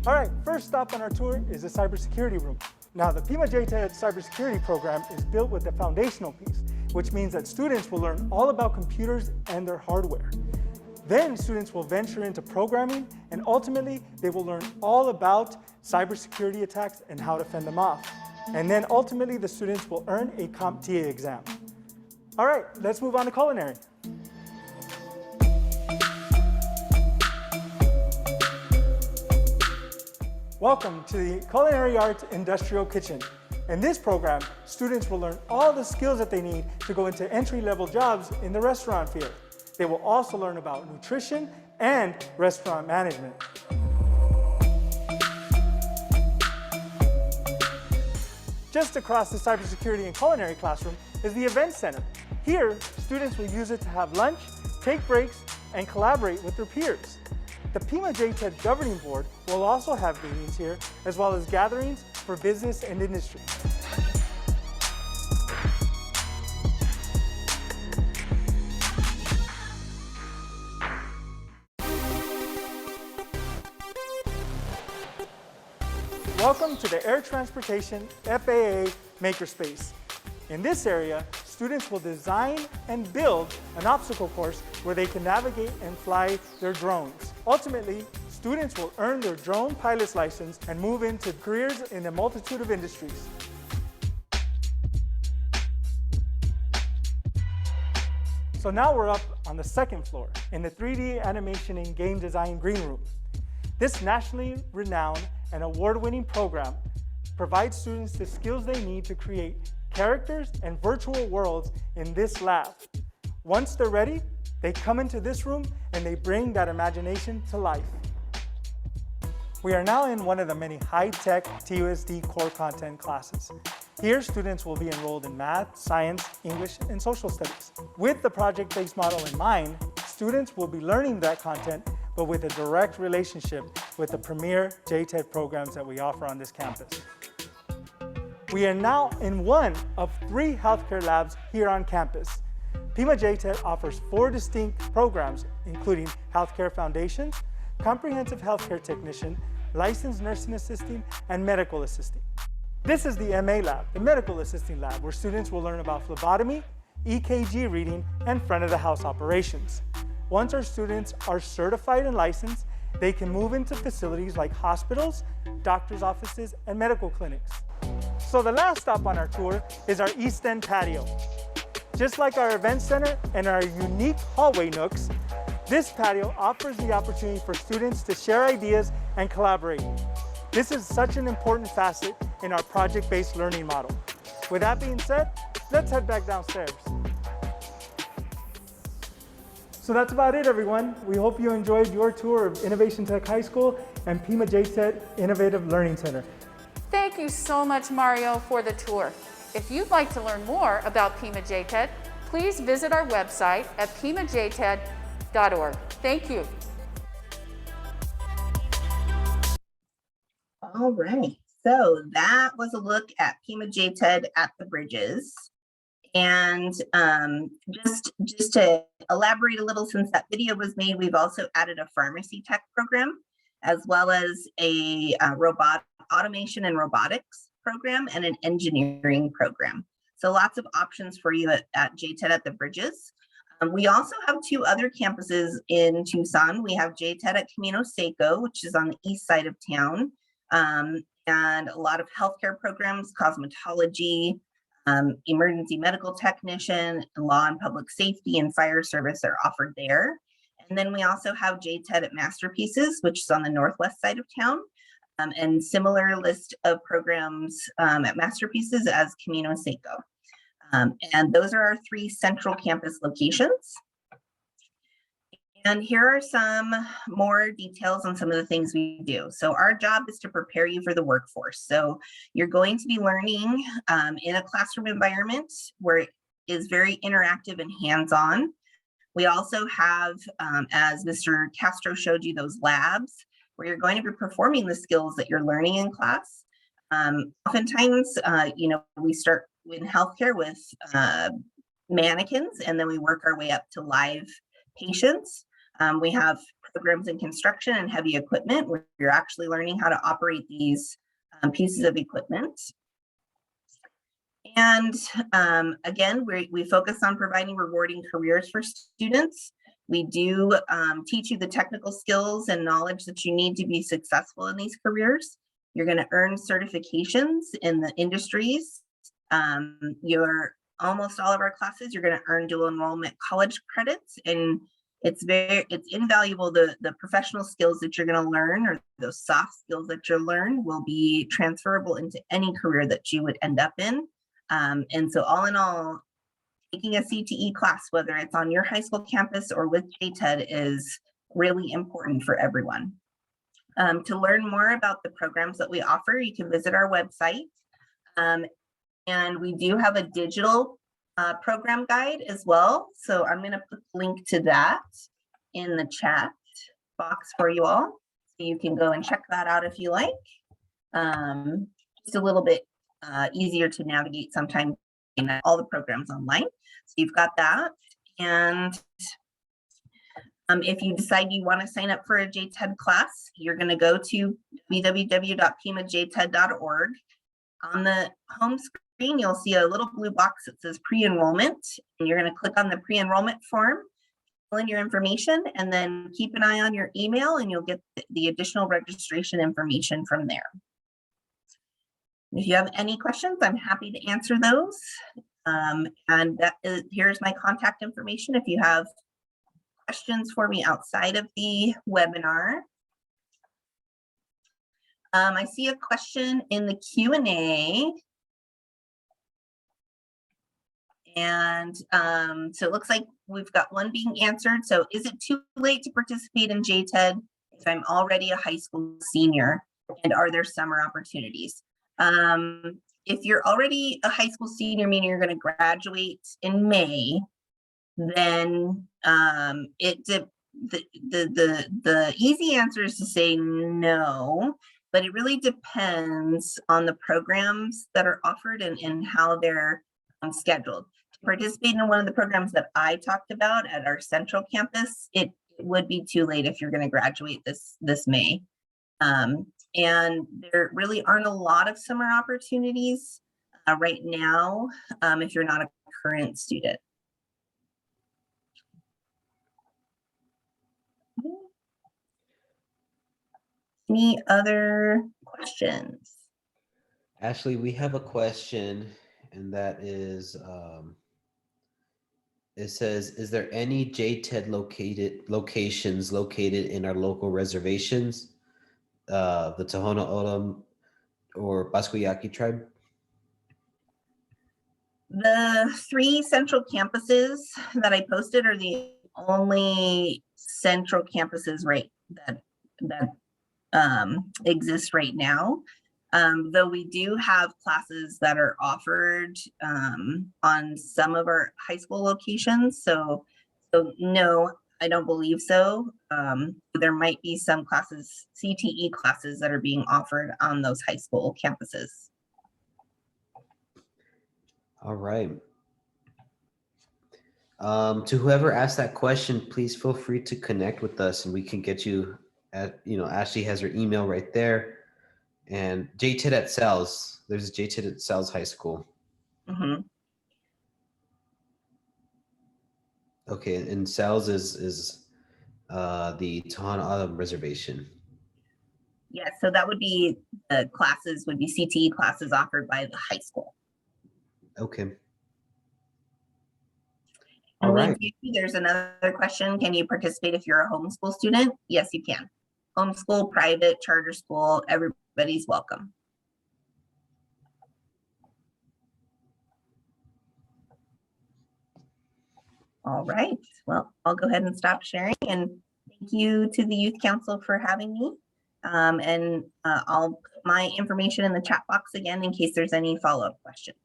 All right, first stop on our tour is the cybersecurity room. Now, the Pima JTED cybersecurity program is built with the foundational piece, which means that students will learn all about computers and their hardware. Then students will venture into programming, and ultimately they will learn all about cybersecurity attacks and how to fend them off. And then ultimately the students will earn a CompTIA exam. All right, let's move on to culinary. Welcome to the Culinary Arts Industrial Kitchen. In this program, students will learn all the skills that they need to go into entry-level jobs in the restaurant field. They will also learn about nutrition and restaurant management. Just across the cybersecurity and culinary classroom is the event center. Here, students will use it to have lunch, take breaks, and collaborate with their peers. The Pima JTED Governing Board will also have meetings here, as well as gatherings for business and industry. Welcome to the Air Transportation FAA Makerspace. In this area, students will design and build an obstacle course where they can navigate and fly their drones. Ultimately, students will earn their drone pilot's license and move into careers in a multitude of industries. So now we're up on the second floor in the 3D animation and game design green room. This nationally renowned and award-winning program provides students the skills they need to create characters and virtual worlds in this lab. Once they're ready, they come into this room and they bring that imagination to life. We are now in one of the many high-tech TUSD core content classes. Here, students will be enrolled in math, science, English, and social studies. With the project-based model in mind, students will be learning that content, but with a direct relationship with the premier JTED programs that we offer on this campus. We are now in one of 3 healthcare labs here on campus. Pima JTED offers 4 distinct programs, including Healthcare Foundations, Comprehensive Healthcare Technician, Licensed Nursing Assisting, and Medical Assisting. This is the MA lab, the Medical Assisting lab, where students will learn about phlebotomy, EKG reading, and front-of-the-house operations. Once our students are certified and licensed, they can move into facilities like hospitals, doctor's offices, and medical clinics. So the last stop on our tour is our East End patio. Just like our event center and our unique hallway nooks, this patio offers the opportunity for students to share ideas and collaborate. This is such an important facet in our project-based learning model. With that being said, let's head back downstairs. So that's about it, everyone. We hope you enjoyed your tour of Innovation Tech High School and Pima JTED Innovative Learning Center. Thank you so much, Mario, for the tour. If you'd like to learn more about Pima JTED, please visit our website at pimajted.org. Thank you. All right, so that was a look at Pima JTED at the Bridges. And just to elaborate a little, since that video was made, we've also added a pharmacy tech program, as well as a robot automation and robotics program and an engineering program. So lots of options for you at JTED at the Bridges. We also have 2 other campuses in Tucson. We have JTED at Camino Seco, which is on the east side of town, and a lot of healthcare programs, cosmetology, emergency medical technician, law and public safety, and fire service are offered there. And then we also have JTED at Masterpieces, which is on the northwest side of town, and similar list of programs at Masterpieces as Camino Seco. And those are our 3 central campus locations. And here are some more details on some of the things we do. So our job is to prepare you for the workforce. So you're going to be learning in a classroom environment where it is very interactive and hands-on. We also have, as Mr. Castro showed you, those labs where you're going to be performing the skills that you're learning in class. Oftentimes, we start in healthcare with mannequins, and then we work our way up to live patients. We have programs in construction and heavy equipment where you're actually learning how to operate these pieces of equipment. And again, we focus on providing rewarding careers for students. We do teach you the technical skills and knowledge that you need to be successful in these careers. You're going to earn certifications in the industries. Almost all of our classes, you're going to earn dual enrollment college credits, and it's invaluable. The professional skills that you're going to learn, or those soft skills that you'll learn, will be transferable into any career that you would end up in. And so all in all, taking a CTE class, whether it's on your high school campus or with JTED, is really important for everyone. To learn more about the programs that we offer, you can visit our website. And we do have a digital program guide as well. So I'm going to put the link to that in the chat box for you all. So you can go and check that out if you like. Just a little bit easier to navigate sometimes in all the programs online. So you've got that. And if you decide you want to sign up for a JTED class, you're going to go to www.pimajted.org. On the home screen, you'll see a little blue box that says pre-enrollment, and you're going to click on the pre-enrollment form, fill in your information, and then keep an eye on your email, and you'll get the additional registration information from there. If you have any questions, I'm happy to answer those. And here's my contact information if you have questions for me outside of the webinar. I see a question in the Q&A. And so it looks like we've got one being answered. So is it too late to participate in JTED if I'm already a high school senior? And are there summer opportunities? If you're already a high school senior, meaning you're going to graduate in May, then the easy answer is to say no, but it really depends on the programs that are offered and how they're scheduled. To participate in one of the programs that I talked about at our central campus, it would be too late if you're going to graduate this May. And there really aren't a lot of summer opportunities right now if you're not a current student. Any other questions? Ashley, we have a question, and that is, it says, is there any JTED locations located in our local reservations, the Tohono O'odham or Pasquayaki tribe? The 3 central campuses that I posted are the only central campuses that exist right now. Though we do have classes that are offered on some of our high school locations. So no, I don't believe so. There might be some classes, CTE classes, that are being offered on those high school campuses. All right. To whoever asked that question, please feel free to connect with us and we can get you at, Ashley has her email right there. And JTED at Sal's, there's a JTED at Sal's High School. Mm-hmm. Okay, and Sal's is the Tohono O'odham Reservation. Yeah, so that would be, the classes would be CTE classes offered by the high school. Okay. And All right. there's another question. Can you participate if you're a homeschool student? Yes, you can. Homeschool, private, charter school, everybody's welcome. All right, well, I'll go ahead and stop sharing, and thank you to the Youth Council for having me. I'll put my information in the chat box again in case there's any follow-up questions.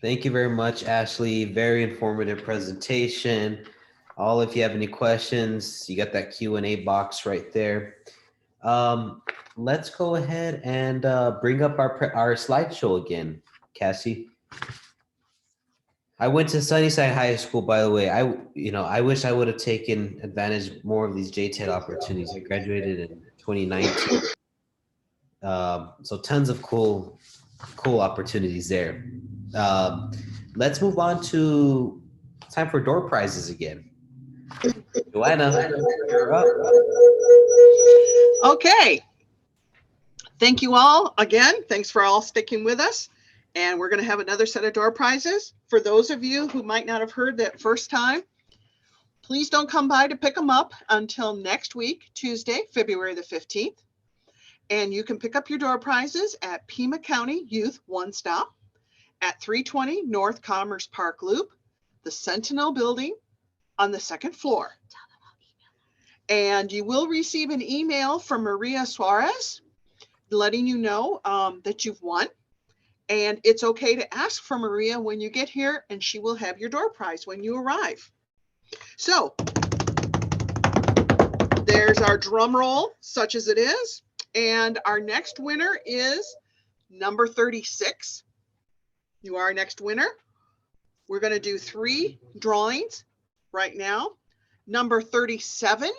Thank you very much, Ashley. Very informative presentation. All, if you have any questions, you got that Q&A box right there. Let's go ahead and bring up our slideshow again, Cassie. I went to Sunnyside High School, by the way. I wish I would have taken advantage more of these JTED opportunities. I graduated in 2019. So tons of cool opportunities there. Let's move on to time for door prizes again. Joanna, you're up. Okay. Thank you all again. Thanks for all sticking with us. And we're going to have another set of door prizes. For those of you who might not have heard that first time, please don't come by to pick them up until next week, Tuesday, February the 15th. And you can pick up your door prizes at Pima County Youth One Stop at 320 North Commerce Park Loop, the Sentinel Building on the 2nd floor. And you will receive an email from Maria Suarez letting you know that you've won. And it's okay to ask for Maria when you get here, and she will have your door prize when you arrive. So there's our drum roll, such as it is. And our next winner is number 36. You are our next winner. We're going to do 3 drawings right now. Number 37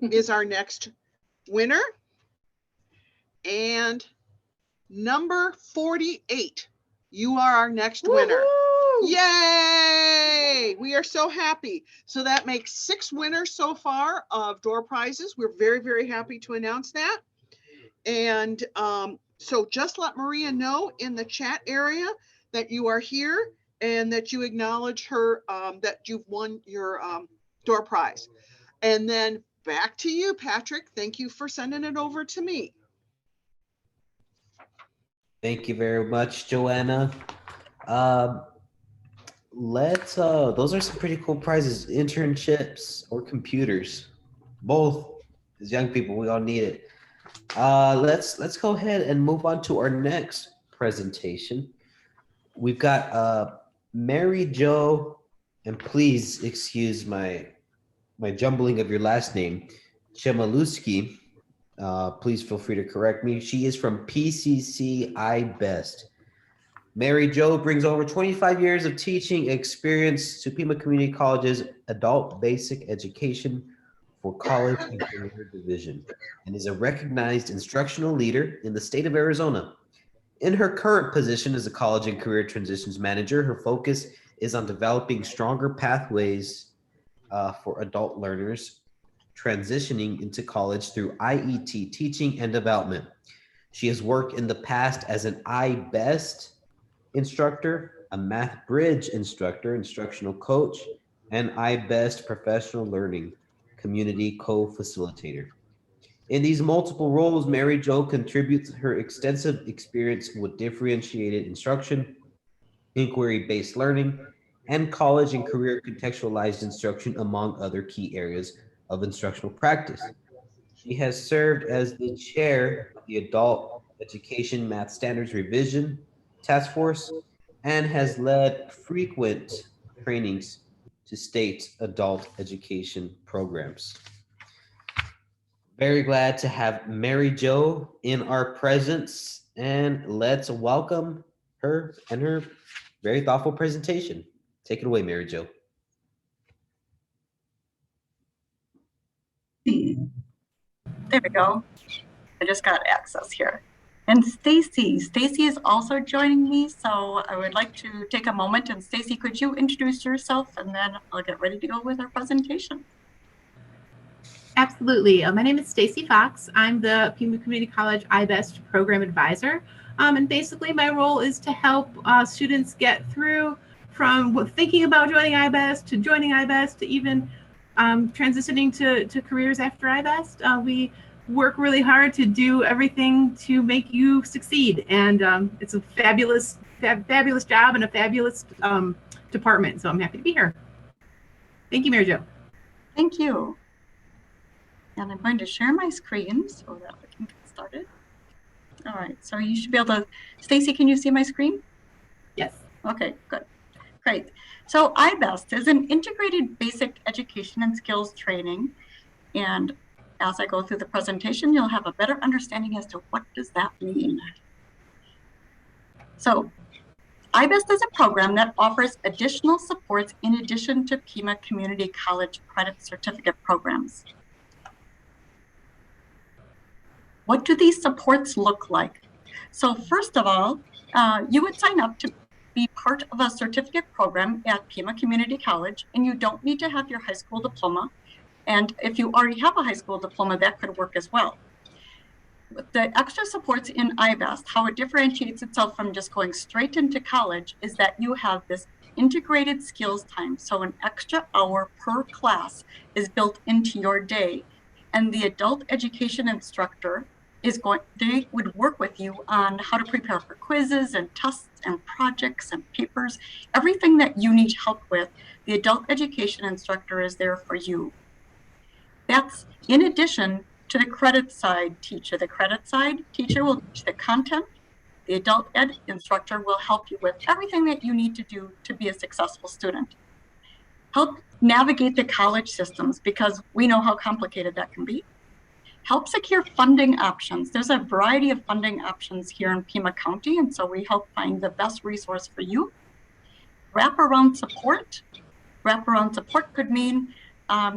is our next winner. And number 48, you are our next winner. Yay! We are so happy. So that makes 6 winners so far of door prizes. We're very, very happy to announce that. And so just let Maria know in the chat area that you are here and that you acknowledge her, that you've won your door prize. And then back to you, Patrick. Thank you for sending it over to me. Thank you very much, Joanna. Those are some pretty cool prizes, internships or computers. Both, as young people, we all need it. Let's go ahead and move on to our next presentation. We've got Mary Jo, and please excuse my my jumbling of your last name, Chmielewski. Please feel free to correct me. She is from PCC iBest. Mary Jo brings over 25 years of teaching experience to Pima Community College's Adult Basic Education for College and Career Division and is a recognized instructional leader in the state of Arizona. In her current position as a college and career transitions manager, her focus is on developing stronger pathways for adult learners transitioning into college through IET teaching and development. She has worked in the past as an iBest instructor, a Math Bridge instructor, instructional coach, and iBest professional learning community co-facilitator. In these multiple roles, Mary Jo contributes her extensive experience with differentiated instruction, inquiry-based learning, and college and career contextualized instruction, among other key areas of instructional practice. She has served as the chair of the Adult Education Math Standards Revision Task Force and has led frequent trainings to state adult education programs. Very glad to have Mary Jo in our presence, and let's welcome her and her very thoughtful presentation. Take it away, Mary Jo. There we go. I just got access here. And Stacy is also joining me, so I would like to take a moment, and Stacy, could you introduce yourself, and then I'll get ready to go with our presentation. Absolutely. My name is Stacy Fox. I'm the Pima Community College iBest Program Advisor. And basically my role is to help students get through from thinking about joining iBest to joining iBest to even transitioning to careers after iBest. We work really hard to do everything to make you succeed. And it's a fabulous job and a fabulous department. So I'm happy to be here. Thank you, Mary Jo. Thank you. And I'm going to share my screen so that we can get started. All right, so you should be able to, Stacy, can you see my screen? Yes. Okay, good, great. So iBest is an integrated basic education and skills training. And as I go through the presentation, you'll have a better understanding as to what does that mean. So iBest is a program that offers additional supports in addition to Pima Community College credit certificate programs. What do these supports look like? So first of all, you would sign up to be part of a certificate program at Pima Community College, and you don't need to have your high school diploma. And if you already have a high school diploma, that could work as well. The extra supports in iBest, how it differentiates itself from just going straight into college, is that you have this integrated skills time. So an extra hour per class is built into your day. And the adult education instructor they would work with you on how to prepare for quizzes and tests and projects and papers, everything that you need help with. The adult education instructor is there for you. That's in addition to the credit side teacher. The credit side teacher will teach the content. The adult ed instructor will help you with everything that you need to do to be a successful student. Help navigate the college systems because we know how complicated that can be. Help secure funding options. There's a variety of funding options here in Pima County, and so we help find the best resource for you. Wraparound support. Wraparound support could mean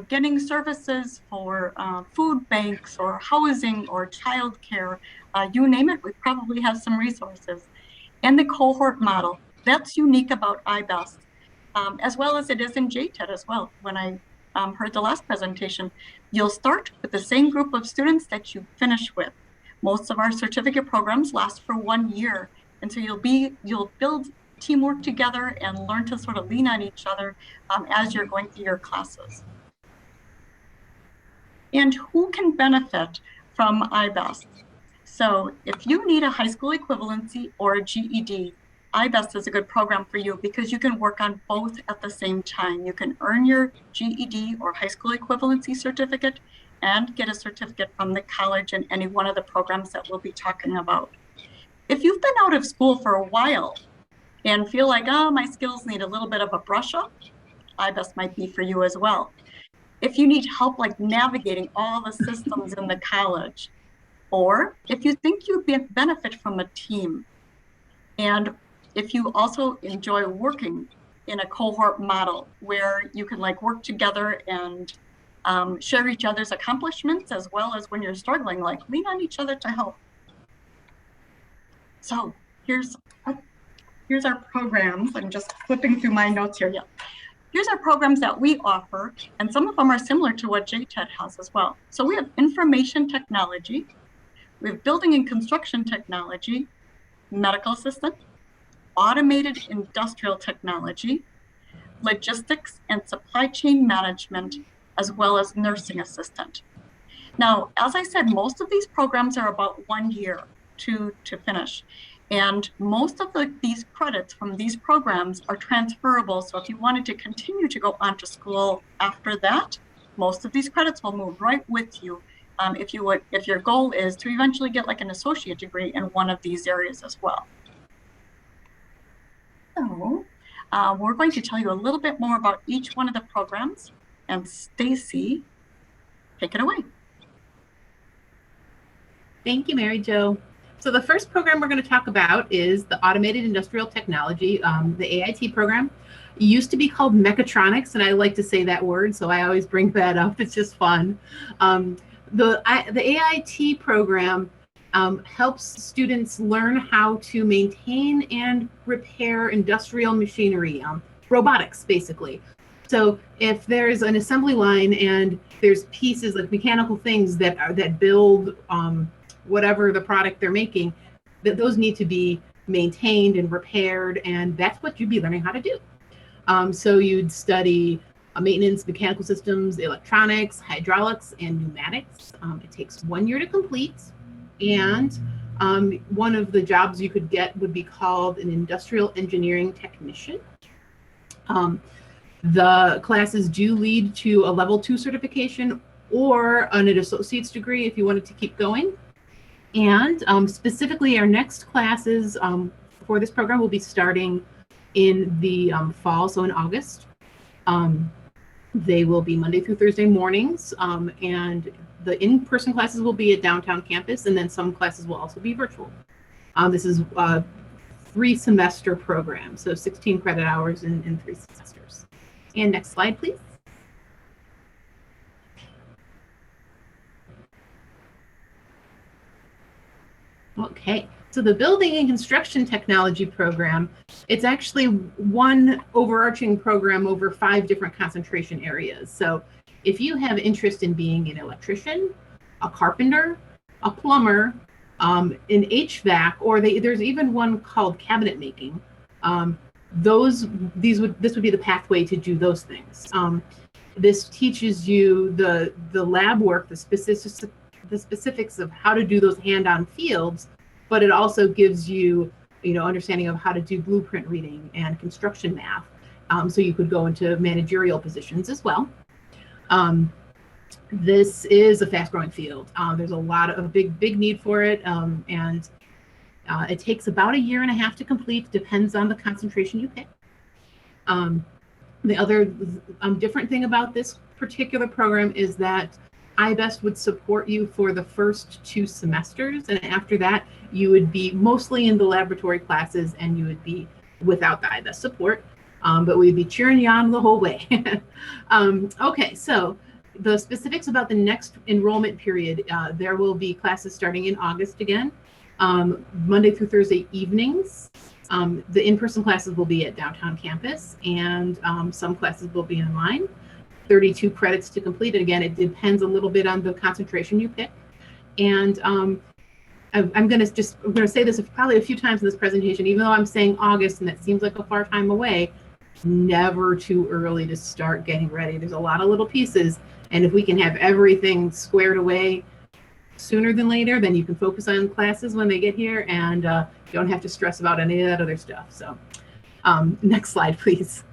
getting services for food banks or housing or childcare, you name it, we probably have some resources. And the cohort model, that's unique about iBest, as well as it is in JTED as well. When I heard the last presentation, you'll start with the same group of students that you finish with. Most of our certificate programs last for 1 year. And so you'll build teamwork together and learn to sort of lean on each other as you're going through your classes. And who can benefit from iBest? So if you need a high school equivalency or a GED, iBest is a good program for you because you can work on both at the same time. You can earn your GED or high school equivalency certificate and get a certificate from the college in any one of the programs that we'll be talking about. If you've been out of school for a while and feel like, oh, my skills need a little bit of a brush up, iBest might be for you as well. if you need help like navigating all the systems in the college, or if you think you'd benefit from a team, and if you also enjoy working in a cohort model where you can like work together and share each other's accomplishments, as well as when you're struggling, like lean on each other to help. So here's our programs. I'm just flipping through my notes here. Yeah. Here's our programs that we offer, and some of them are similar to what JTED has as well. So we have information technology, we have building and construction technology, medical assistant, automated industrial technology, logistics and supply chain management, as well as nursing assistant. Now, as I said, most of these programs are about 1 year to finish. And most of these credits from these programs are transferable. So if you wanted to continue to go on to school after that, most of these credits will move right with you. If your goal is to eventually get like an associate degree in one of these areas as well. So we're going to tell you a little bit more about each one of the programs. And Stacy, take it away. Thank you, Mary Jo. So the first program we're going to talk about is the Automated Industrial Technology, the AIT program. It used to be called mechatronics, and I like to say that word, so I always bring that up. It's just fun. The AIT program helps students learn how to maintain and repair industrial machinery, robotics, basically. So if there's an assembly line and there's pieces like mechanical things that build whatever the product they're making, those need to be maintained and repaired, and that's what you'd be learning how to do. So you'd study maintenance, mechanical systems, electronics, hydraulics, and pneumatics. It takes 1 year to complete, and one of the jobs you could get would be called an industrial engineering technician. The classes do lead to a level 2 certification or an associate's degree if you wanted to keep going. And specifically, our next classes for this program will be starting in the fall, so in August. They will be Monday through Thursday mornings, and the in-person classes will be at downtown campus, and then some classes will also be virtual. This is a 3-semester program, so 16 credit hours in 3 semesters. And next slide, please. Okay, so the Building and Construction Technology program, it's actually one overarching program over 5 different concentration areas. So if you have interest in being an electrician, a carpenter, a plumber, an HVAC, or there's even one called cabinet making, this would be the pathway to do those things. This teaches you the lab work, the specifics of how to do those hand-on fields, but it also gives you, understanding of how to do blueprint reading and construction math. So you could go into managerial positions as well. This is a fast-growing field. There's a lot of big need for it, and it takes about 1.5 years to complete. Depends on the concentration you pick. The other different thing about this particular program is that iBest would support you for the first 2 semesters, and after that you would be mostly in the laboratory classes and you would be without the iBest support, but we'd be cheering you on the whole way. Okay, so the specifics about the next enrollment period, there will be classes starting in August again, Monday through Thursday evenings. The in-person classes will be at downtown campus, and some classes will be online. 32 credits to complete. And again, it depends a little bit on the concentration you pick. And I'm going to say this probably a few times in this presentation, even though I'm saying August and that seems like a far time away, never too early to start getting ready. There's a lot of little pieces. And if we can have everything squared away sooner than later, then you can focus on classes when they get here, and you don't have to stress about any of that other stuff. So next slide, please.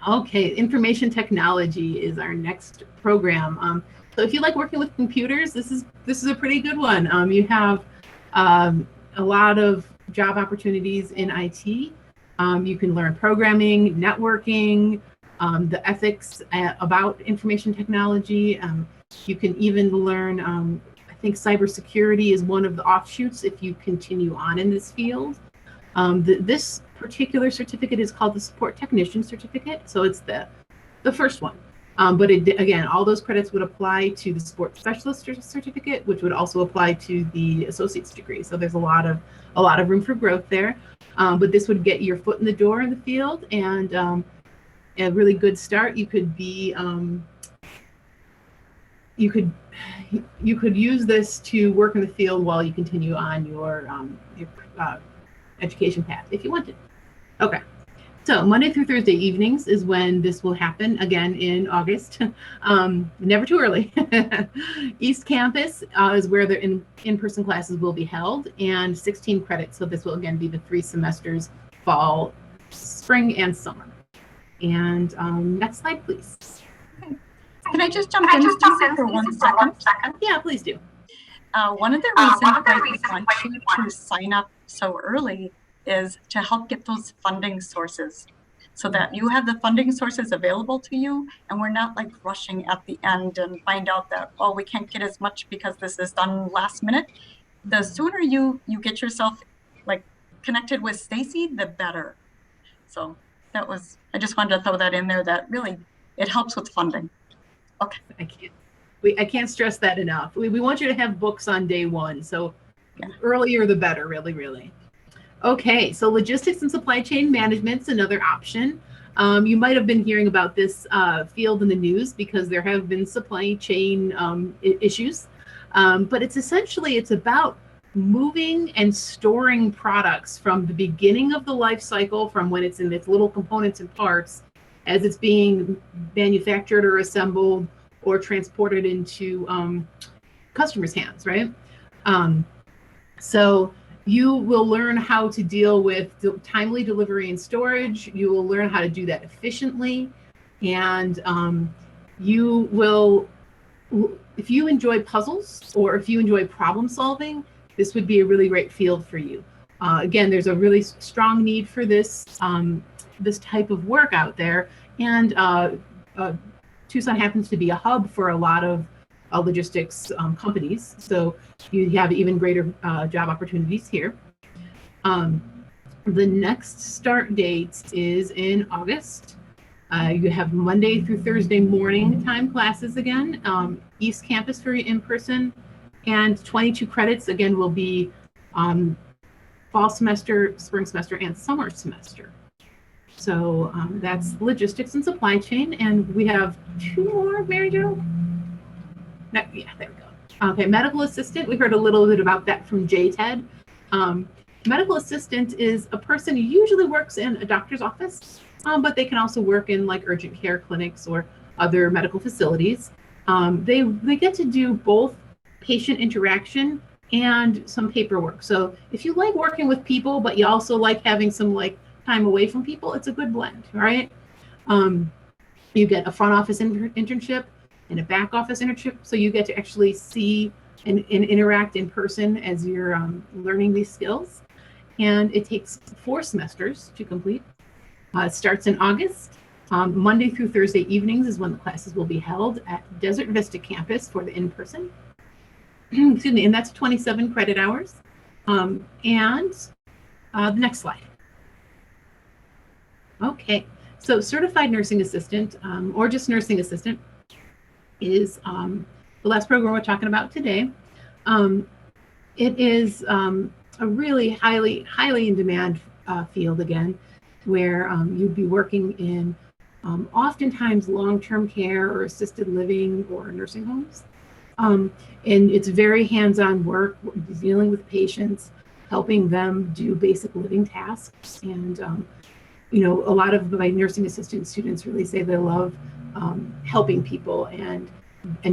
Okay, information technology is our next program. So if you like working with computers, this is a pretty good one. You have a lot of job opportunities in IT. You can learn programming, networking, the ethics about information technology. You can even learn, I think cybersecurity is one of the offshoots if you continue on in this field. This particular certificate is called the Support Technician Certificate, so it's the first one. But again, all those credits would apply to the Support Specialist Certificate, which would also apply to the associate's degree. So there's a lot of room for growth there. But this would get your foot in the door in the field, and a really good start. You could be you could use this to work in the field while you continue on your education path if you wanted. Okay. So Monday through Thursday evenings is when this will happen, again in August, never too early. East Campus is where the in-person classes will be held, and 16 credits. So this will again be the 3 semesters, fall, spring, and summer. And next slide, please. Can I just jump in, Stacey, for 1 second? Yeah, please do. One of the reasons why we want you to sign up so early is to help get those funding sources so that you have the funding sources available to you, and we're not like rushing at the end and find out that, oh, we can't get as much because this is done last minute. The sooner you get yourself like connected with Stacey, the better. So that was, I just wanted to throw that in there, that really it helps with funding. Okay. I can't stress that enough. We want you to have books on day one, so earlier the better, really. Okay, so logistics and supply chain management's another option. You might have been hearing about this field in the news because there have been supply chain issues, but it's about moving and storing products from the beginning of the life cycle, from when it's in its little components and parts, as it's being manufactured or assembled or transported into customers' hands, right? So you will learn how to deal with timely delivery and storage. You will learn how to do that efficiently. And you will, if you enjoy puzzles or if you enjoy problem solving, this would be a really great field for you. Again, there's a really strong need for this, this type of work out there. And Tucson happens to be a hub for a lot of logistics companies. So you have even greater job opportunities here. The next start date is in August. You have Monday through Thursday morning time classes again, East Campus for in-person, and 22 credits again will be fall semester, spring semester, and summer semester. So that's logistics and supply chain. And we have 2 more, Mary Jo? No, yeah, there we go. Okay, medical assistant. We heard a little bit about that from JTED. Medical assistant is a person who usually works in a doctor's office, but they can also work in like urgent care clinics or other medical facilities. They get to do both patient interaction and some paperwork. So if you like working with people, but you also like having some like time away from people, it's a good blend, right? You get a front office internship and a back office internship, so you get to actually see and interact in person as you're learning these skills. And it takes 4 semesters to complete. It starts in August. Monday through Thursday evenings is when the classes will be held at Desert Vista campus for the in-person. Excuse me, and that's 27 credit hours. And the next slide. Okay, so certified nursing assistant or just nursing assistant is the last program we're talking about today. It is a really highly in demand field again, where you'd be working in oftentimes long-term care or assisted living or nursing homes. And it's very hands-on work, dealing with patients, helping them do basic living tasks. And you know, a lot of my nursing assistant students really say they love helping people and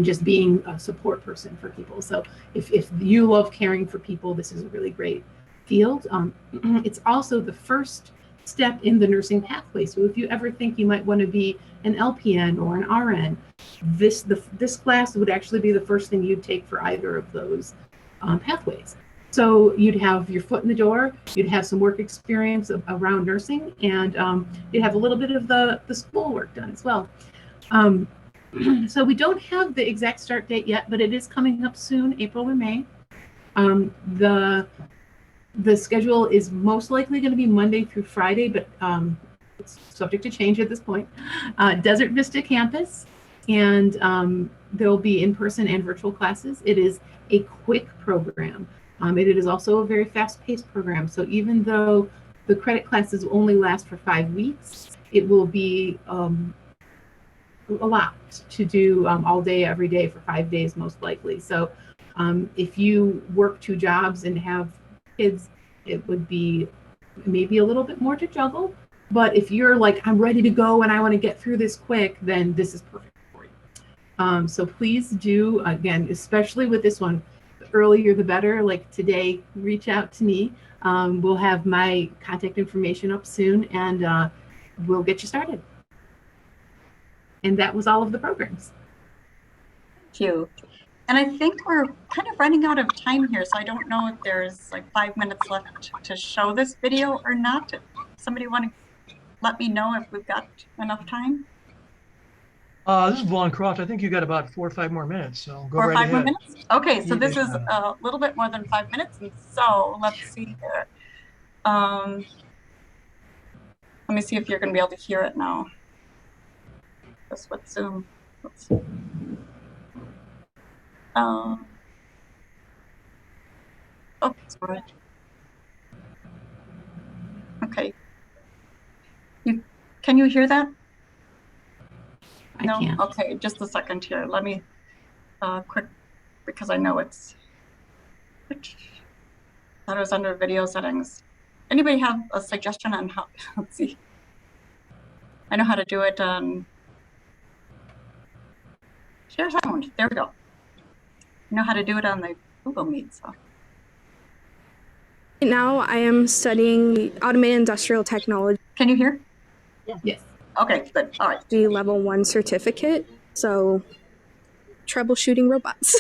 just being a support person for people. So if you love caring for people, this is a really great field. It's also the first step in the nursing pathway. So if you ever think you might want to be an LPN or an RN, this class would actually be the first thing you'd take for either of those pathways. So you'd have your foot in the door, you'd have some work experience around nursing, and you'd have a little bit of the school work done as well. So we don't have the exact start date yet, but it is coming up soon, April or May. The schedule is most likely going to be Monday through Friday, but it's subject to change at this point. Desert Vista campus, and there will be in-person and virtual classes. It is a quick program. It is also a very fast-paced program. So even though the credit classes only last for 5 weeks, it will be a lot to do all day, every day for 5 days, most likely. So if you work 2 jobs and have kids, it would be maybe a little bit more to juggle. But if you're like, I'm ready to go and I want to get through this quick, then this is perfect for you. So please do, again, especially with this one, the earlier the better. Like today, reach out to me. We'll have my contact information up soon, and we'll get you started. And that was all of the programs. Thank you. And I think we're kind of running out of time here, so I don't know if there's like 5 minutes left to show this video or not. If somebody want to let me know if we've got enough time? This is Vaughn Croft. I think you got about 4 or 5 more minutes, so go 4 or right 5 more ahead. minutes? Okay, so this is Yeah. a little bit more than 5 minutes, and so let's see here. Let me see if you're going to be able to hear it now. Just with Zoom. Let's see. Oh, sorry. Okay. Can you hear that? I can't. Okay, just a second here. Let me quick, because I know it's that was under video settings. Anybody have a suggestion on how? Let's see. I know how to do it on share sound. There we go. I know how to do it on the Google Meet. So. Right now, I am studying automated industrial technology. Can you hear? Yes. Okay, good. All right. The level 1 certificate, so troubleshooting robots.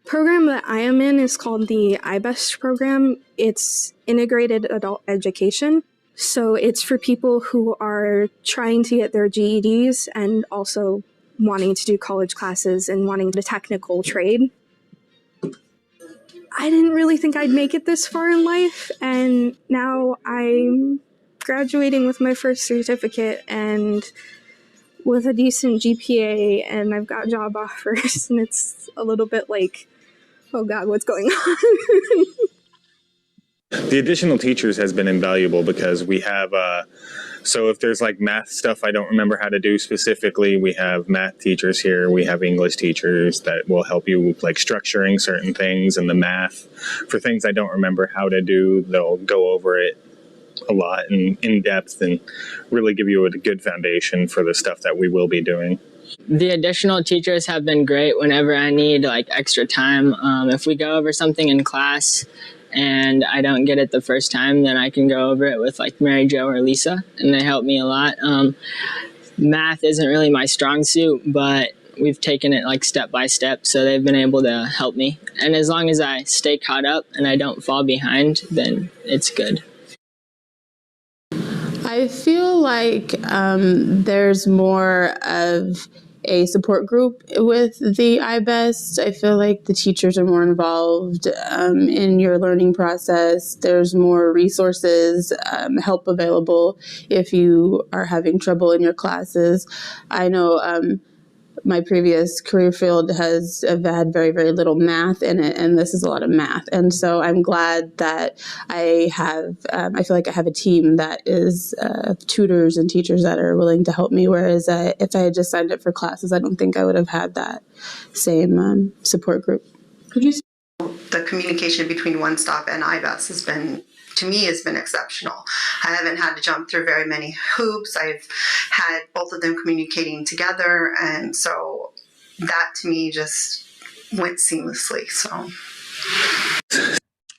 Program that I am in is called the IBEST program. It's integrated adult education. So it's for people who are trying to get their GEDs and also wanting to do college classes and wanting the technical trade. I didn't really think I'd make it this far in life, and now I'm graduating with my first certificate and with a decent GPA, and I've got job offers, and it's a little bit like, oh God, what's going on? The additional teachers has been invaluable because we have, so if there's like math stuff I don't remember how to do specifically, we have math teachers here, we have English teachers that will help you with like structuring certain things and the math. For things I don't remember how to do, they'll go over it a lot and in depth and really give you a good foundation for the stuff that we will be doing. The additional teachers have been great whenever I need like extra time. If we go over something in class and I don't get it the first time, then I can go over it with like Mary Jo or Lisa, and they help me a lot. Math isn't really my strong suit, but we've taken it like step by step, so they've been able to help me. And as long as I stay caught up and I don't fall behind, then it's good. I feel like there's more of a support group with the iBest. I feel like the teachers are more involved in your learning process. There's more resources, help available if you are having trouble in your classes. I know my previous career field has had very, very little math in it, and this is a lot of math. And so I'm glad that I have, I feel like I have a team that is tutors and teachers that are willing to help me, whereas if I had just signed up for classes, I don't think I would have had that same support group. Could you? The communication between One Stop and IBES has been, to me, has been exceptional. I haven't had to jump through very many hoops. I've had both of them communicating together, and so that to me just went seamlessly. So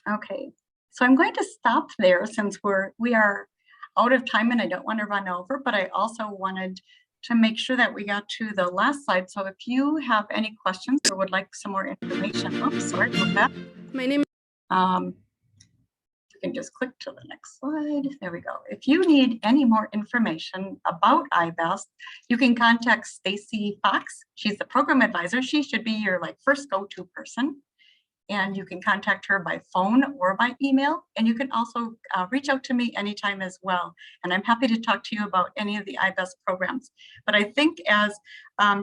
Okay, so I'm going to stop there since we are out of time and I don't want to run over, but I also wanted to make sure that we got to the last slide. So if you have any questions or would like some more information, oops, sorry about that. My name You can just click to the next slide. There we go. If you need any more information about iBest, you can contact Stacy Fox. She's the program advisor. She should be your first go-to person. And you can contact her by phone or by email. And you can also reach out to me anytime as well. And I'm happy to talk to you about any of the iBest programs. But I think as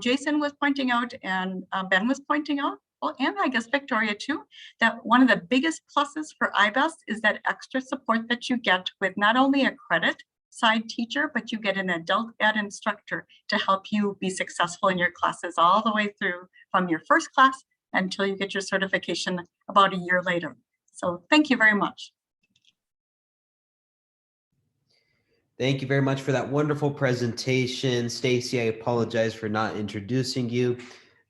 Jason was pointing out and Ben was pointing out, well, and I guess Victoria too, that one of the biggest pluses for iBest is that extra support that you get with not only a credit side teacher, but you get an adult ed instructor to help you be successful in your classes all the way through from your first class until you get your certification about a year later. So thank you very much. Thank you very much for that wonderful presentation. Stacy, I apologize for not introducing you.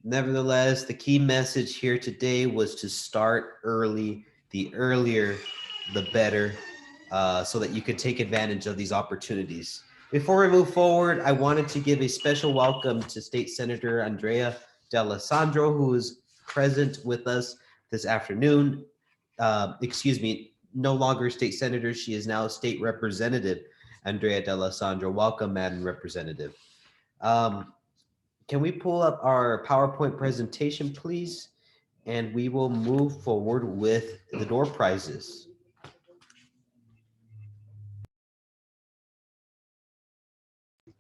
Nevertheless, the key message here today was to start early. The earlier, the better, so that you could take advantage of these opportunities. Before we move forward, I wanted to give a special welcome to State Senator Andrea D'Alessandro, who is present with us this afternoon. Excuse me, no longer state senator, she is now state representative. Andrea D'Alessandro, welcome, Madam Representative. Can we pull up our PowerPoint presentation, please? And we will move forward with the door prizes.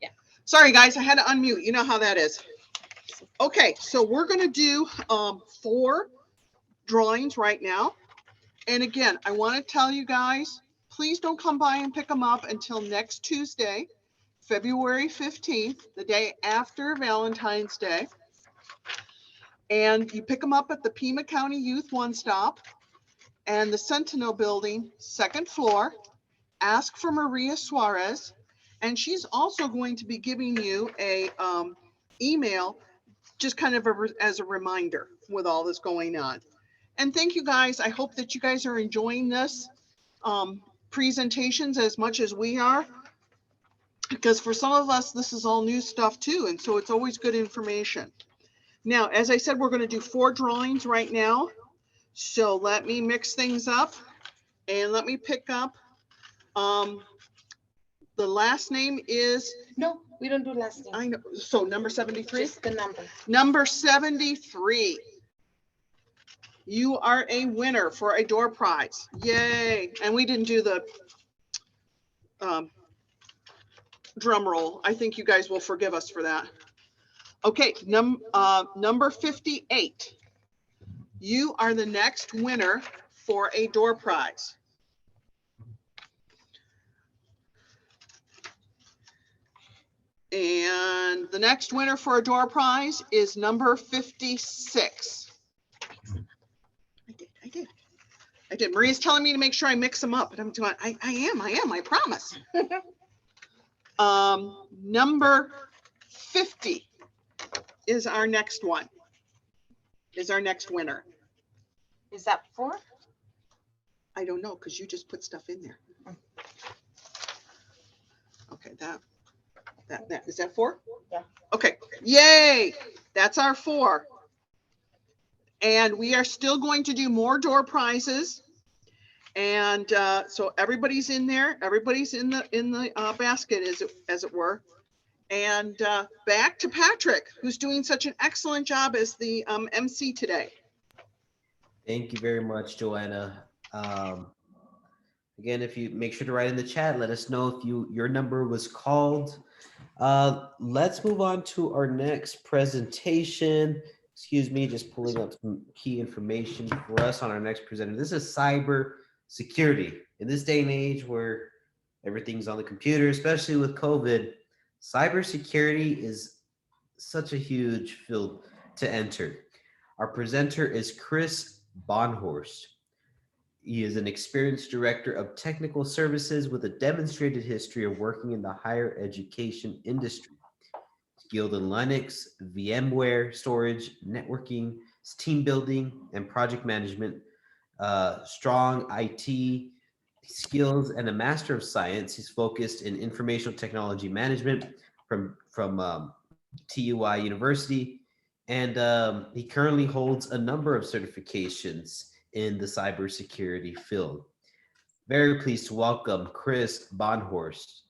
Yeah. Sorry, guys, I had to unmute. You know how that is. Okay, so we're going to do 4 drawings right now. And again, I want to tell you guys, please don't come by and pick them up until next Tuesday, February 15th, the day after Valentine's Day. And you pick them up at the Pima County Youth One Stop and the Sentinel Building, 2nd floor. Ask for Maria Suarez. And she's also going to be giving you a email just kind of as a reminder with all this going on. And thank you guys. I hope that you guys are enjoying this presentations as much as we are, because for some of us, this is all new stuff too. And so it's always good information. Now, as I said, we're going to do 4 drawings right now. So let me mix things up and let me pick up. The last name is, No, we don't do last name. I know. So number 73. Just the number. Number 73. You are a winner for a door prize. Yay. And we didn't do the drum roll. I think you guys will forgive us for that. Okay, number 58. You are the next winner for a door prize. And the next winner for a door prize is number 56. I did. Maria's telling me to make sure I mix them up, but I'm doing, I am, I promise. Number 50 is our next one, is our next winner. Is that 4? I don't know, because you just put stuff in there. Okay, that, is that 4? Yeah. Okay, yay, that's our 4. And we are still going to do more door prizes. And so everybody's in there, everybody's in the basket, as it were. And back to Patrick, who's doing such an excellent job as the MC today. Thank you very much, Joanna. Again, if you make sure to write in the chat, let us know if your number was called. Let's move on to our next presentation. Excuse me, just pulling up some key information for us on our next presenter. This is cyber security. In this day and age where everything's on the computer, especially with COVID, cybersecurity is such a huge field to enter. Our presenter is Chris Bonhorst. He is an experienced director of technical services with a demonstrated history of working in the higher education industry. Skilled in Linux, VMware storage, networking, team building, and project management. Strong IT skills and a Master of Science. He's focused in information technology management from TUI University. And he currently holds a number of certifications in the cybersecurity field. Very pleased to welcome Chris Bonhorst.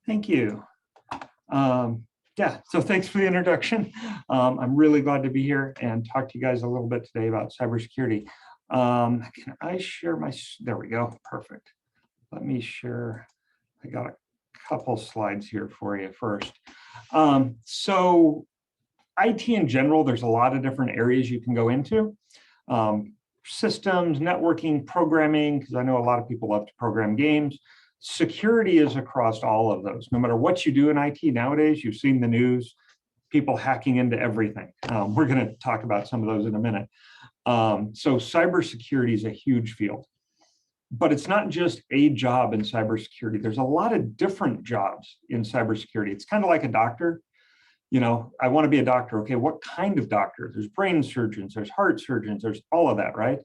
Thank you. Yeah, so thanks for the introduction. I'm really glad to be here and talk to you guys a little bit today about cybersecurity. Can I share my, there we go, perfect. Let me share, I got a couple slides here for you first. So IT in general, there's a lot of different areas you can go into. Systems, networking, programming, because I know a lot of people love to program games. Security is across all of those. No matter what you do in IT nowadays, you've seen the news, people hacking into everything. We're going to talk about some of those in a minute. So cybersecurity is a huge field, but it's not just a job in cybersecurity. There's a lot of different jobs in cybersecurity. It's kind of like a doctor. You know, I want to be a doctor. Okay, what kind of doctor? There's brain surgeons, there's heart surgeons, there's all of that, right?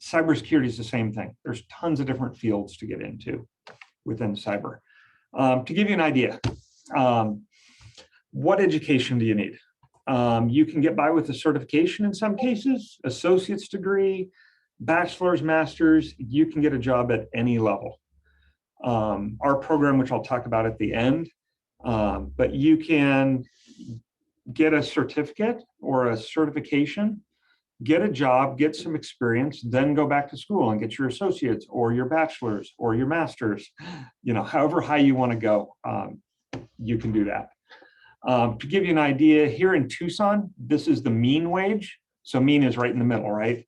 Cybersecurity is the same thing. There's tons of different fields to get into within cyber. To give you an idea, what education do you need? You can get by with a certification in some cases, associate's degree, bachelor's, master's. You can get a job at any level. Our program, which I'll talk about at the end, but you can get a certificate or a certification, get a job, get some experience, then go back to school and get your associates or your bachelor's or your master's, you know, however high you want to go, you can do that. To give you an idea, here in Tucson, this is the mean wage. So mean is right in the middle, right?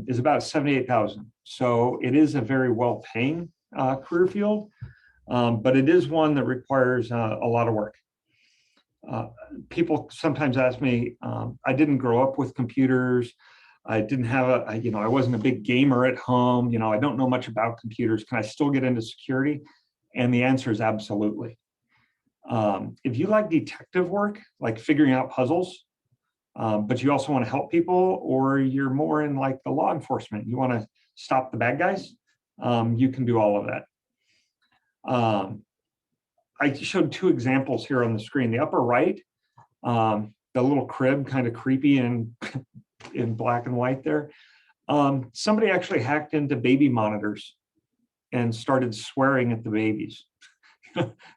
Is about 78,000. So it is a very well-paying career field, but it is one that requires a lot of work. People sometimes ask me, I didn't grow up with computers. I didn't have I wasn't a big gamer at home. You know, I don't know much about computers. Can I still get into security? And the answer is absolutely. If you like detective work, like figuring out puzzles, but you also want to help people, or you're more in like the law enforcement, you want to stop the bad guys, you can do all of that. I showed two examples here on the screen. The upper right, the little crib, kind of creepy and in black and white there. Somebody actually hacked into baby monitors and started swearing at the babies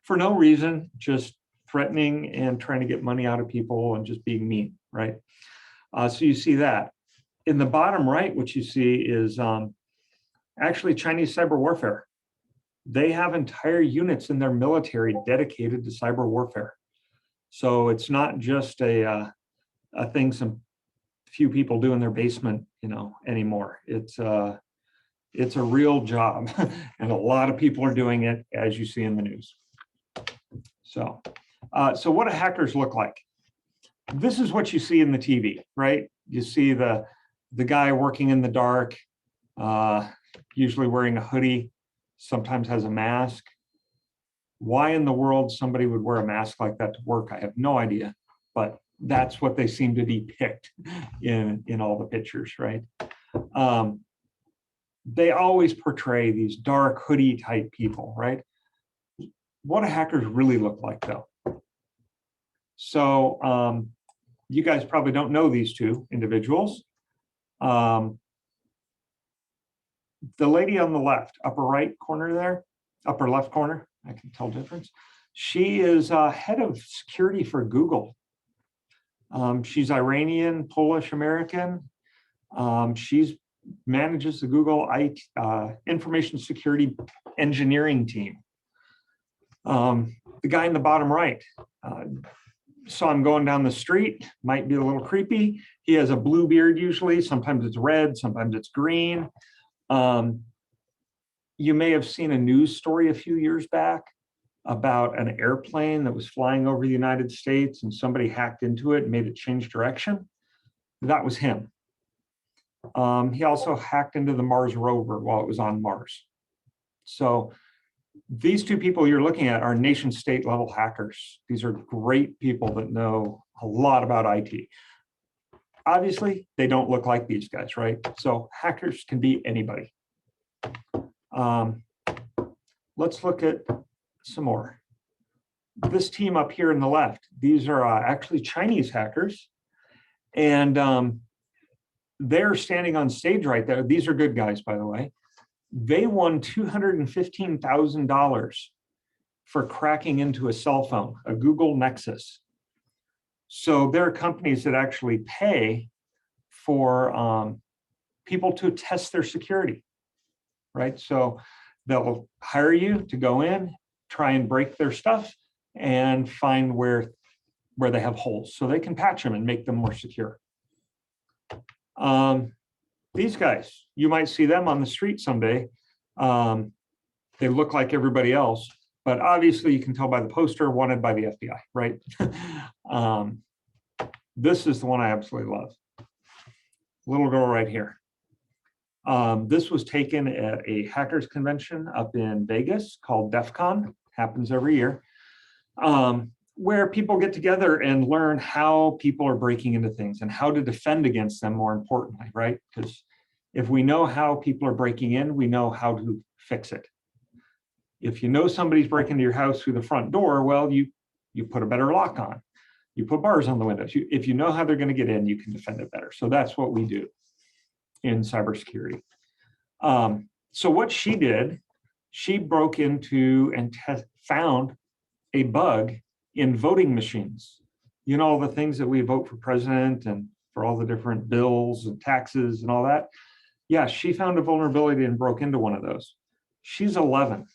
for no reason, just threatening and trying to get money out of people and just being mean, right? So you see that. In the bottom right, what you see is actually Chinese cyber warfare. They have entire units in their military dedicated to cyber warfare. So it's not just a thing some few people do in their basement, you know, anymore. It's a real job, and a lot of people are doing it, as you see in the news. So, so what do hackers look like? This is what you see in the TV, right? You see the guy working in the dark, usually wearing a hoodie, sometimes has a mask. Why in the world somebody would wear a mask like that to work, I have no idea, but that's what they seem to depict in all the pictures, right? They always portray these dark hoodie type people, right? What do hackers really look like though? So you guys probably don't know these two individuals. The lady on the left, upper right corner there, upper left corner, I can tell difference. She is head of security for Google. She's Iranian, Polish American. She's manages the Google information security engineering team. The guy in the bottom right, saw him going down the street, might be a little creepy. He has a blue beard usually, sometimes it's red, sometimes it's green. You may have seen a news story a few years back about an airplane that was flying over the United States and somebody hacked into it and made it change direction. That was him. He also hacked into the Mars rover while it was on Mars. So these two people you're looking at are nation state level hackers. These are great people that know a lot about IT. Obviously, they don't look like these guys, right? So hackers can be anybody. Let's look at some more. This team up here in the left, these are actually Chinese hackers. And they're standing on stage right there. These are good guys, by the way. They won $215,000 for cracking into a cell phone, a Google Nexus. So there are companies that actually pay for people to test their security, right? So they'll hire you to go in, try and break their stuff, and find where they have holes, so they can patch them and make them more secure. These guys, you might see them on the street someday. They look like everybody else, but obviously you can tell by the poster, wanted by the FBI, right? This is the one I absolutely love. Little girl right here. This was taken at a hackers convention up in Vegas called DEF CON, happens every year, where people get together and learn how people are breaking into things and how to defend against them, more importantly, right? Because if we know how people are breaking in, we know how to fix it. If you know somebody's breaking into your house through the front door, well, you put a better lock on. You put bars on the windows. If you know how they're going to get in, you can defend it better. So that's what we do in cybersecurity. So what she did, she broke into and found a bug in voting machines. You know, all the things that we vote for president and for all the different bills and taxes and all that. Yeah, she found a vulnerability and broke into one of those. She's 11.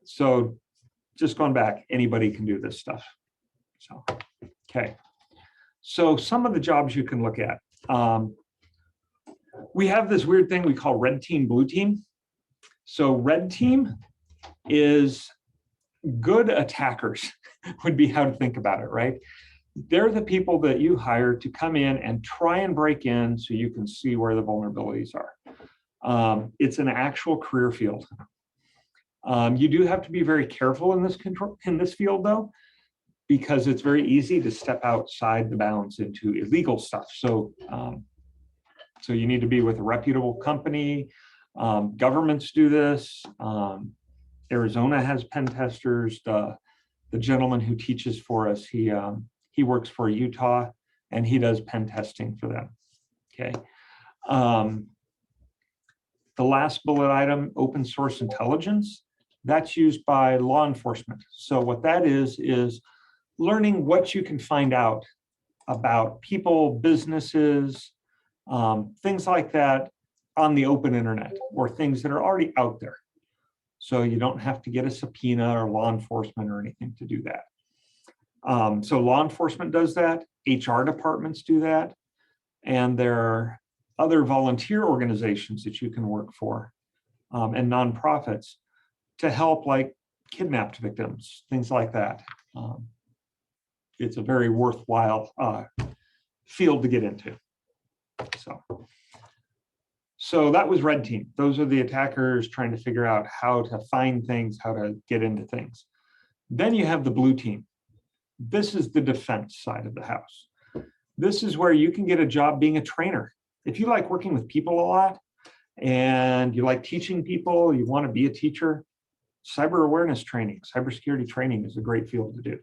So just going back, anybody can do this stuff. So, okay. So some of the jobs you can look at. We have this weird thing we call red team, blue team. So red team is good attackers would be how to think about it, right? They're the people that you hire to come in and try and break in so you can see where the vulnerabilities are. It's an actual career field. You do have to be very careful in this field though, because it's very easy to step outside the bounds into illegal stuff. So, so you need to be with a reputable company. Governments do this. Arizona has pen testers. The gentleman who teaches for us, he works for Utah and he does pen testing for them. Okay. The last bullet item, open source intelligence, that's used by law enforcement. So what that is learning what you can find out about people, businesses, things like that on the open internet or things that are already out there. So you don't have to get a subpoena or law enforcement or anything to do that. So law enforcement does that, HR departments do that, and there are other volunteer organizations that you can work for and nonprofits to help like kidnapped victims, things like that. It's a very worthwhile field to get into. So that was red team. Those are the attackers trying to figure out how to find things, how to get into things. Then you have the blue team. This is the defense side of the house. This is where you can get a job being a trainer. If you like working with people a lot and you like teaching people, you want to be a teacher, cyber awareness training, cybersecurity training is a great field to do.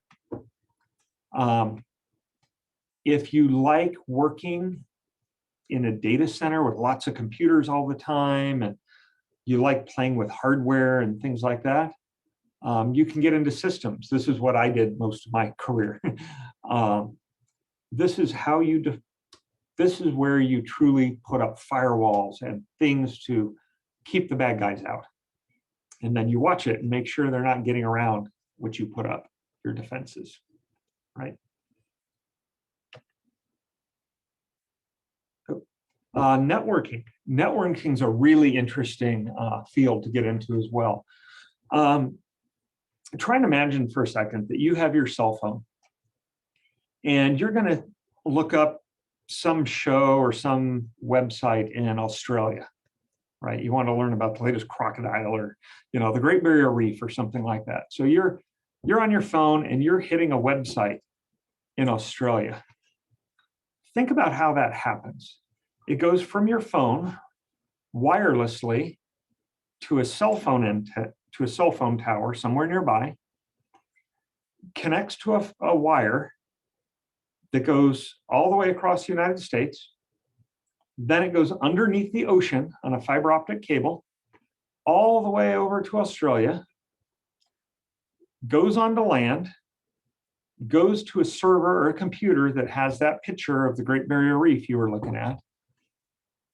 If you like working in a data center with lots of computers all the time and you like playing with hardware and things like that, you can get into systems. This is what I did most of my career. This is how this is where you truly put up firewalls and things to keep the bad guys out. And then you watch it and make sure they're not getting around what you put up, your defenses, right? Networking. Networking is a really interesting field to get into as well. Try and imagine for a second that you have your cell phone and you're going to look up some show or some website in Australia, right? You want to learn about the latest crocodile or, you know, the Great Barrier Reef or something like that. So you're on your phone and you're hitting a website in Australia. Think about how that happens. It goes from your phone wirelessly to a cell phone tower somewhere nearby, connects to a wire that goes all the way across the United States, Then it goes underneath the ocean on a fiber optic cable, all the way over to Australia, goes onto land, goes to a server or a computer that has that picture of the Great Barrier Reef you were looking at,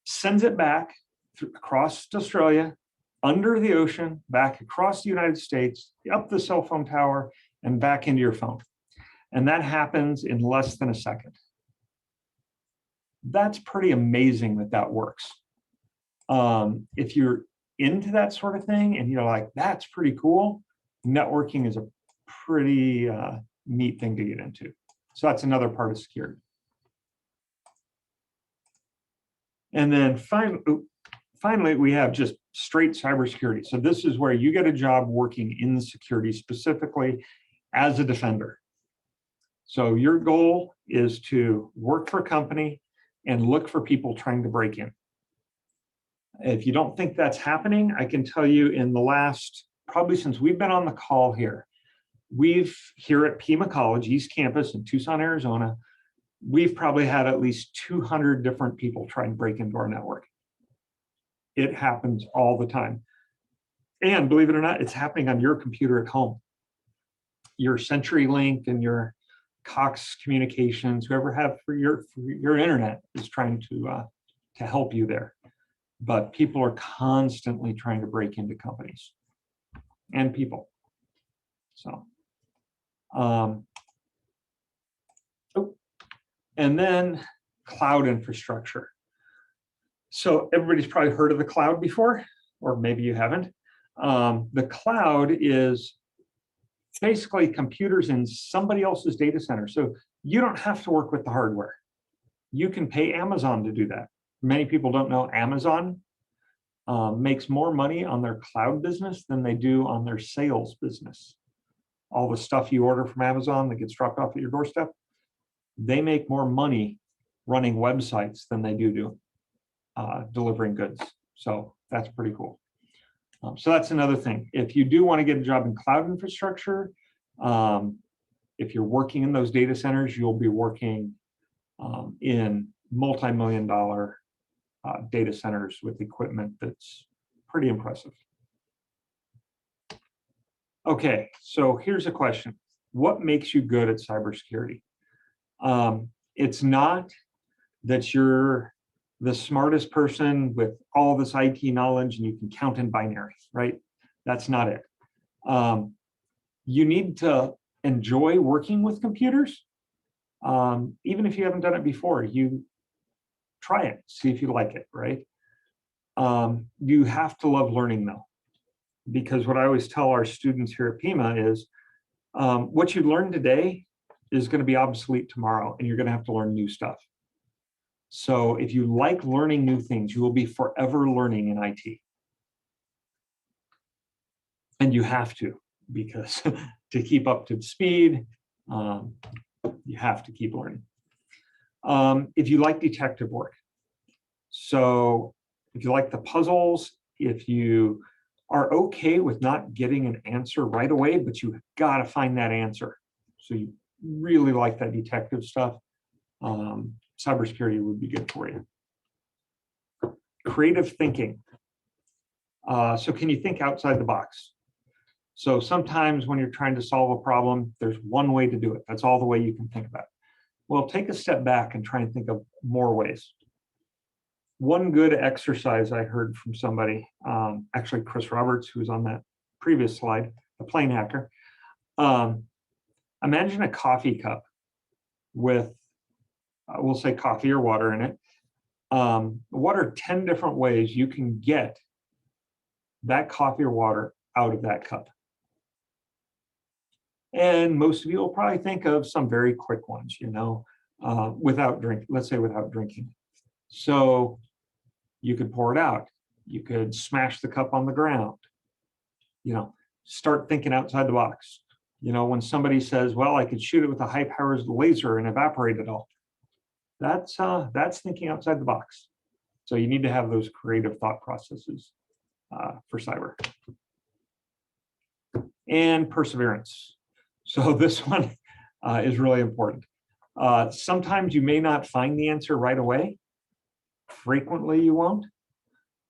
sends it back across Australia, under the ocean, back across the United States, up the cell phone tower, and back into your phone. And that happens in less than a second. That's pretty amazing that that works. If you're into that sort of thing and you're like, that's pretty cool, networking is a pretty neat thing to get into. So that's another part of security. And then finally, we have just straight cybersecurity. So this is where you get a job working in security, specifically as a defender. So your goal is to work for a company and look for people trying to break in. If you don't think that's happening, I can tell you in the last, probably since we've been on the call here, we've here at Pima College, East Campus in Tucson, Arizona, we've probably had at least 200 different people try and break into our network. It happens all the time. And believe it or not, it's happening on your computer at home. Your CenturyLink and your Cox Communications, whoever have for your internet is trying to help you there. But people are constantly trying to break into companies and people. So, and then cloud infrastructure. So everybody's probably heard of the cloud before, or maybe you haven't. The cloud is basically computers in somebody else's data center. So you don't have to work with the hardware. You can pay Amazon to do that. Many people don't know Amazon makes more money on their cloud business than they do on their sales business. All the stuff you order from Amazon that gets dropped off at your doorstep, they make more money running websites than they do delivering goods. So that's pretty cool. So that's another thing. If you do want to get a job in cloud infrastructure, if you're working in those data centers, you'll be working in multi-million-dollar data centers with equipment that's pretty impressive. Okay, so here's a question. What makes you good at cybersecurity? It's not that you're the smartest person with all this IT knowledge and you can count in binary, right? That's not it. You need to enjoy working with computers. Even if you haven't done it before, you try it, see if you like it, right? You have to love learning though, because what I always tell our students here at Pima is what you learn today is going to be obsolete tomorrow and you're going to have to learn new stuff. So if you like learning new things, you will be forever learning in IT. And you have to, because to keep up to speed, you have to keep learning. If you like detective work, so if you like the puzzles, if you are okay with not getting an answer right away, but you got to find that answer. So you really like that detective stuff, cybersecurity would be good for you. Creative thinking. So can you think outside the box? So sometimes when you're trying to solve a problem, there's one way to do it. That's all the way you can think about it. Well, take a step back and try and think of more ways. One good exercise I heard from somebody, actually Chris Roberts, who was on that previous slide, a plane hacker. Imagine a coffee cup with, we'll say coffee or water in it. What are 10 different ways you can get that coffee or water out of that cup? And most of you will probably think of some very quick ones, you know, without drink, let's say without drinking. So you could pour it out. You could smash the cup on the ground. You know, start thinking outside the box. You know, when somebody says, well, I could shoot it with a high-powered laser and evaporate it all. That's thinking outside the box. So you need to have those creative thought processes for cyber. And perseverance. So this one is really important. Sometimes you may not find the answer right away, Frequently, you won't.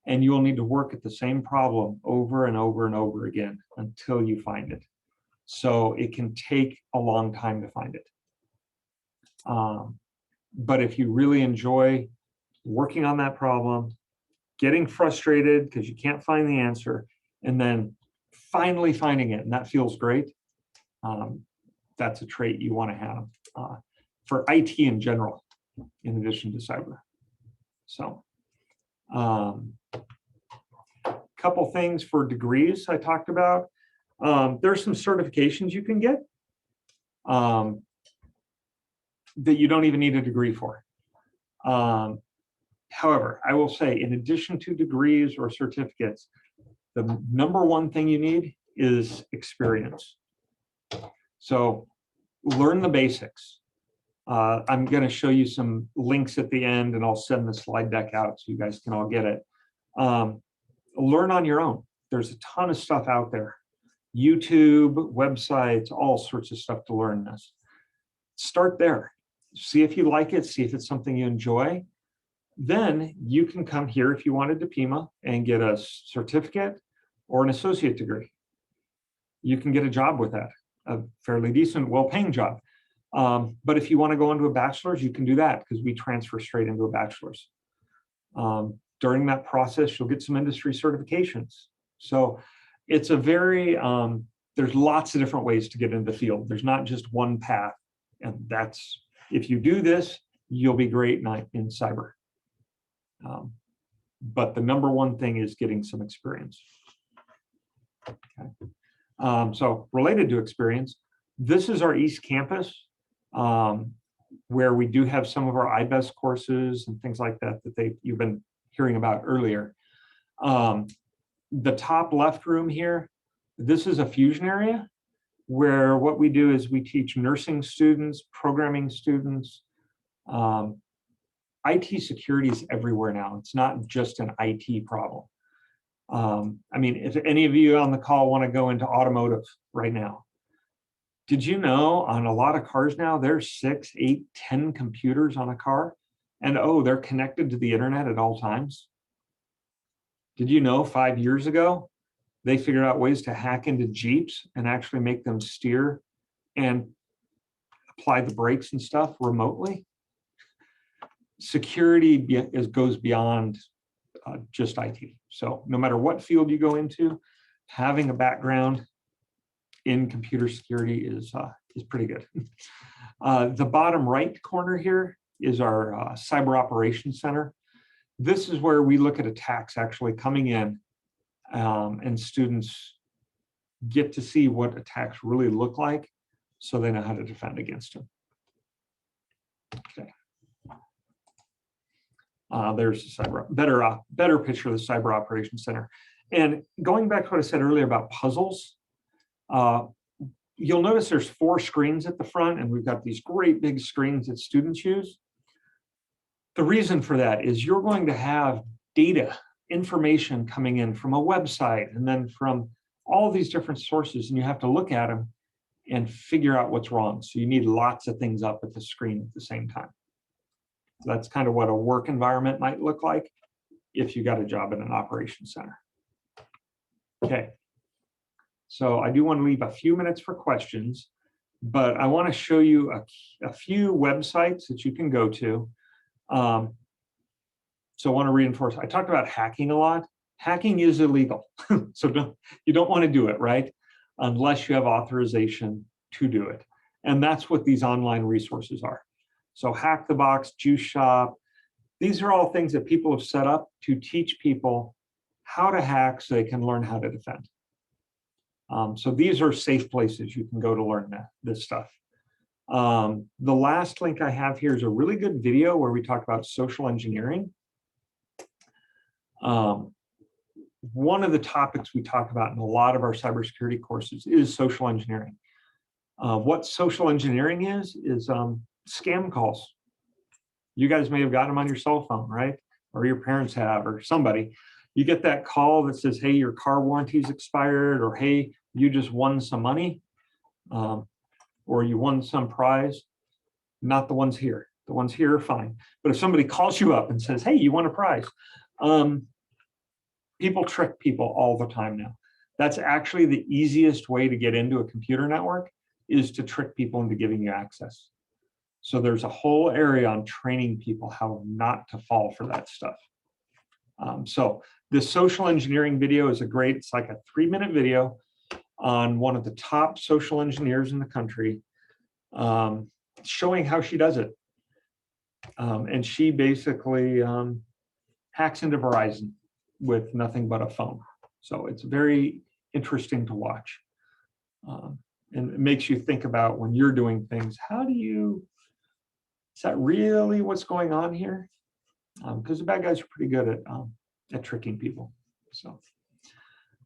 And you'll need to work at the same problem over and over and over again until you find it. So it can take a long time to find it. But if you really enjoy working on that problem, getting frustrated because you can't find the answer, and then finally finding it, and that feels great, that's a trait you want to have for IT in general, in addition to cyber. So, couple things for degrees I talked about. There's some certifications you can get that you don't even need a degree for. However, I will say, in addition to degrees or certificates, the number one thing you need is experience. So learn the basics. I'm going to show you some links at the end, and I'll send the slide deck out so you guys can all get it. Learn on your own. There's a ton of stuff out there. YouTube, websites, all sorts of stuff to learn this. Start there. See if you like it, see if it's something you enjoy. Then you can come here if you wanted to PIMA and get a certificate or an associate degree. You can get a job with that, a fairly decent, well-paying job. But if you want to go into a bachelor's, you can do that because we transfer straight into a bachelor's. During that process, you'll get some industry certifications. So it's a very, there's lots of different ways to get into the field. There's not just one path. And that's, if you do this, you'll be great in cyber. But the number one thing is getting some experience. Okay. So related to experience, this is our East Campus, where we do have some of our IBEST courses and things like that you've been hearing about earlier. The top left room here, this is a fusion area where what we do is we teach nursing students, programming students. IT security is everywhere now. It's not just an IT problem. I mean, if any of you on the call want to go into automotive right now, did you know on a lot of cars now, there's 6, 8, 10 computers on a car, and oh, they're connected to the internet at all times? Did you know 5 years ago, they figured out ways to hack into Jeeps and actually make them steer and apply the brakes and stuff remotely? Security goes beyond just IT. So no matter what field you go into, having a background in computer security is pretty good. The bottom right corner here is our Cyber Operations Center. This is where we look at attacks actually coming in, and students get to see what attacks really look like so they know how to defend against them. Okay. There's a better picture of the Cyber Operations Center. And going back to what I said earlier about puzzles, you'll notice there's 4 screens at the front, and we've got these great big screens that students use. The reason for that is you're going to have data, information coming in from a website and then from all these different sources, and you have to look at them and figure out what's wrong. So you need lots of things up at the screen at the same time. So that's kind of what a work environment might look like if you got a job in an operations center. Okay. So I do want to leave a few minutes for questions, but I want to show you a few websites that you can go to. So I want to reinforce, I talked about hacking a lot. Hacking is illegal. So you don't want to do it, right? Unless you have authorization to do it. And that's what these online resources are. So Hack the Box, Juice Shop, these are all things that people have set up to teach people how to hack so they can learn how to defend. So these are safe places you can go to learn this stuff. The last link I have here is a really good video where we talk about social engineering. One of the topics we talk about in a lot of our cybersecurity courses is social engineering. What social engineering is scam calls. You guys may have gotten them on your cell phone, right? Or your parents have, or somebody. You get that call that says, hey, your car warranty's expired, or hey, you just won some money, or you won some prize. Not the ones here. The ones here are fine. But if somebody calls you up and says, hey, you want a prize? People trick people all the time now. That's actually the easiest way to get into a computer network, is to trick people into giving you access. So there's a whole area on training people how not to fall for that stuff. So this social engineering video is it's like a 3-minute video on one of the top social engineers in the country, showing how she does it. And she basically hacks into Verizon with nothing but a phone. So it's very interesting to watch. And it makes you think about, when you're doing things, is that really what's going on here? Because the bad guys are pretty good at tricking people. So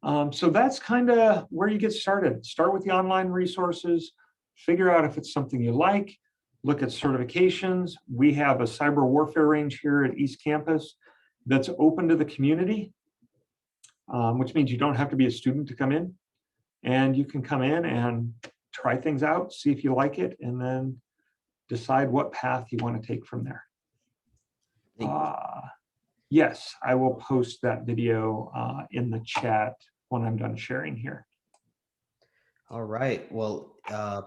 that's kind of where you get started. Start with the online resources, figure out if it's something you like, look at certifications. We have a cyber warfare range here at East Campus that's open to the community, which means you don't have to be a student to come in. And you can come in and try things out, see if you like it, and then decide what path you want to take from there. Yes, I will post that video in the chat when I'm done sharing here. All right. Well,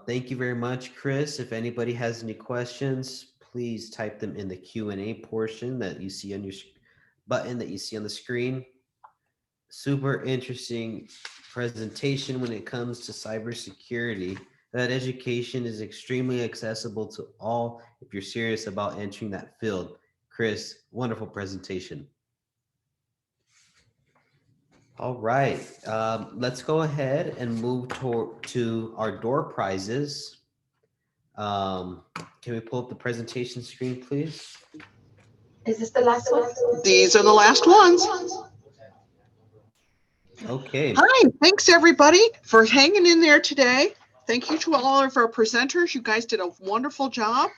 thank you very much, Chris. If anybody has any questions, please type them in the Q&A portion that you see on your button that you see on the screen. Super interesting presentation when it comes to cybersecurity. That education is extremely accessible to all if you're serious about entering that field. Chris, wonderful presentation. All right, let's go ahead and move to our door prizes. Can we pull up the presentation screen, please? Is this the last one? These are the last ones. Okay. Hi, thanks everybody for hanging in there today. Thank you to all of our presenters. You guys did a wonderful job.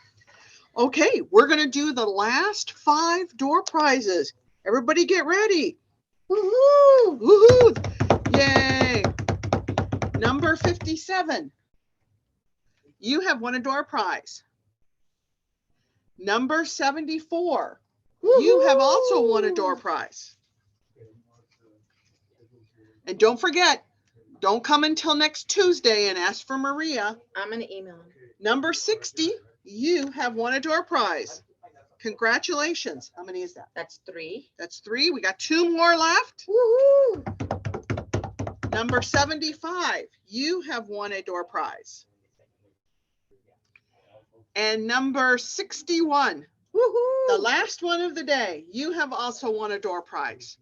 Okay, we're going to do the last 5 door prizes. Everybody get ready. Woohoo! Woohoo! Yay! Number 57. You have won a door prize. Number 74. You have also won a door prize. And don't forget, don't come until next Tuesday and ask for Maria. I'm going to email him. Number 60, you have won a door prize. Congratulations. How many is that? That's 3. That's 3. We got 2 more left. Woohoo! Number 75, you have won a door prize. And number 61, woohoo! The last one of the day, you have also won a door prize.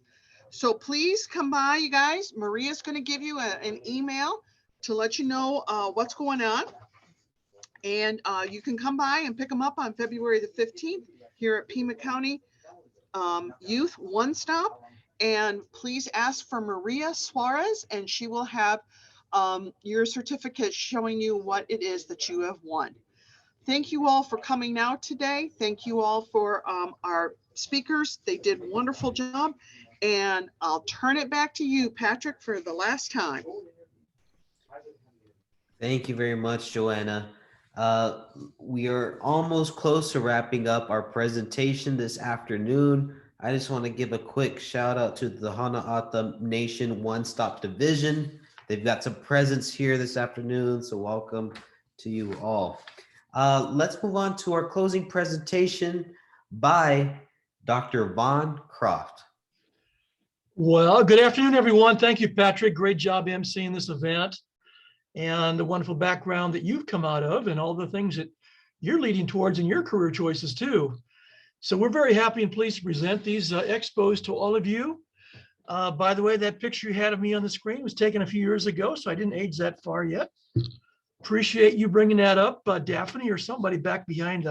So please come by, you guys. Maria's going to give you an email to let you know what's going on. And you can come by and pick them up on February the 15th here at Pima County Youth One Stop. And please ask for Maria Suarez, and she will have your certificate showing you what it is that you have won. Thank you all for coming out today. Thank you all for our speakers. They did a wonderful job. And I'll turn it back to you, Patrick, for the last time. Thank you very much, Joanna. We are almost close to wrapping up our presentation this afternoon. I just want to give a quick shout out to the Hana'ata Nation One Stop Division. They've got some presence here this afternoon, so welcome to you all. Let's move on to our closing presentation by Dr. Von Croft. Well, good afternoon, everyone. Thank you, Patrick. Great job emceeing this event and the wonderful background that you've come out of and all the things that you're leading towards in your career choices too. So we're very happy and pleased to present these expos to all of you. By the way, that picture you had of me on the screen was taken a few years ago, so I didn't age that far yet. Appreciate you bringing that up, Daphne or somebody back behind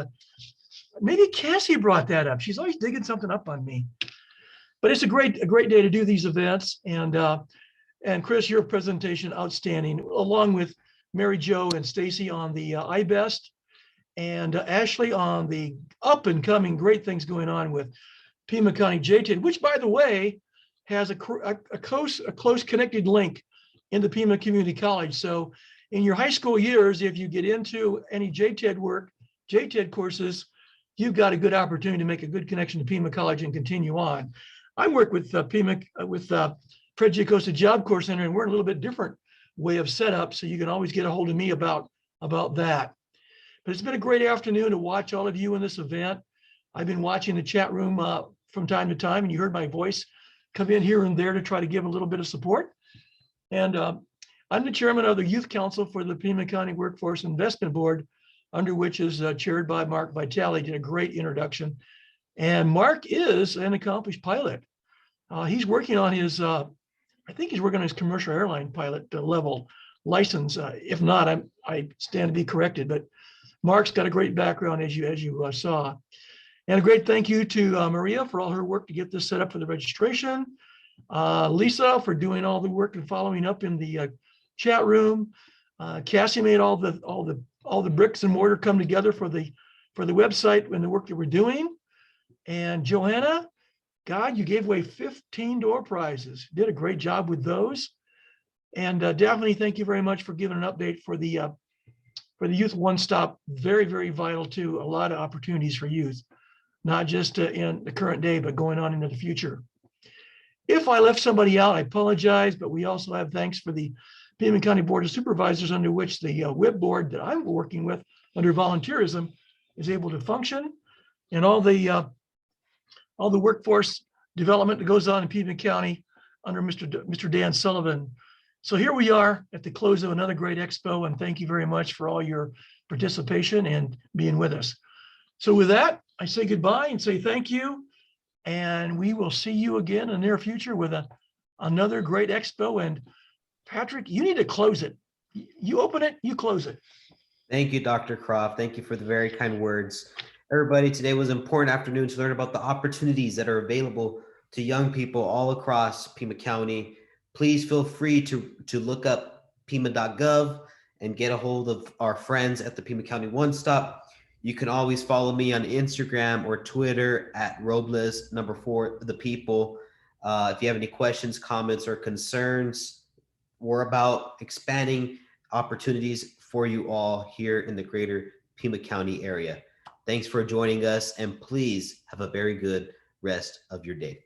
maybe Cassie brought that up. She's always digging something up on me. But it's a great day to do these events. And Chris, your presentation, outstanding, along with Mary Jo and Stacy on the iBest, and Ashley on the up and coming great things going on with Pima County JTID, which, by the way, has a close connected link into Pima Community College. So in your high school years, if you get into any JTID work, JTID courses, you've got a good opportunity to make a good connection to Pima College and continue on. I work with Pima, with Fred J. Costa Job Corps Center, and we're in a little bit different way of setup, so you can always get a hold of me about that. But it's been a great afternoon to watch all of you in this event. I've been watching the chat room from time to time, and you heard my voice come in here and there to try to give a little bit of support. And I'm the chairman of the Youth Council for the Pima County Workforce Investment Board, under which is chaired by Mark Vitale. Did a great introduction. And Mark is an accomplished pilot. He's working on his, I think he's working on his commercial airline pilot level license. If not, I stand to be corrected, but Mark's got a great background, as you saw. And a great thank you to Maria for all her work to get this set up for the registration. Lisa for doing all the work and following up in the chat room. Cassie made all the bricks and mortar come together for the website and the work that we're doing. And Johanna, God, you gave away 15 door prizes. Did a great job with those. And Daphne, thank you very much for giving an update for the Youth One Stop. Very, very vital to a lot of opportunities for youth, not just in the current day, but going on into the future. If I left somebody out, I apologize, but we also have thanks for the Pima County Board of Supervisors, under which the WIB board that I'm working with under volunteerism is able to function, and all the workforce development that goes on in Pima County under Mr. Dan Sullivan. So here we are at the close of another great expo, and thank you very much for all your participation and being with us. So with that, I say goodbye and say thank you, and we will see you again in the near future with another great expo. And Patrick, you need to close it. You open it, you close it. Thank you, Dr. Croft. Thank you for the very kind words. Everybody, today was an important afternoon to learn about the opportunities that are available to young people all across Pima County. Please feel free to look up pima.gov and get a hold of our friends at the Pima County One Stop. You can always follow me on Instagram or Twitter at Robles4 the people. If you have any questions, comments, or concerns, we're about expanding opportunities for you all here in the greater Pima County area. Thanks for joining us, and please have a very good rest of your day.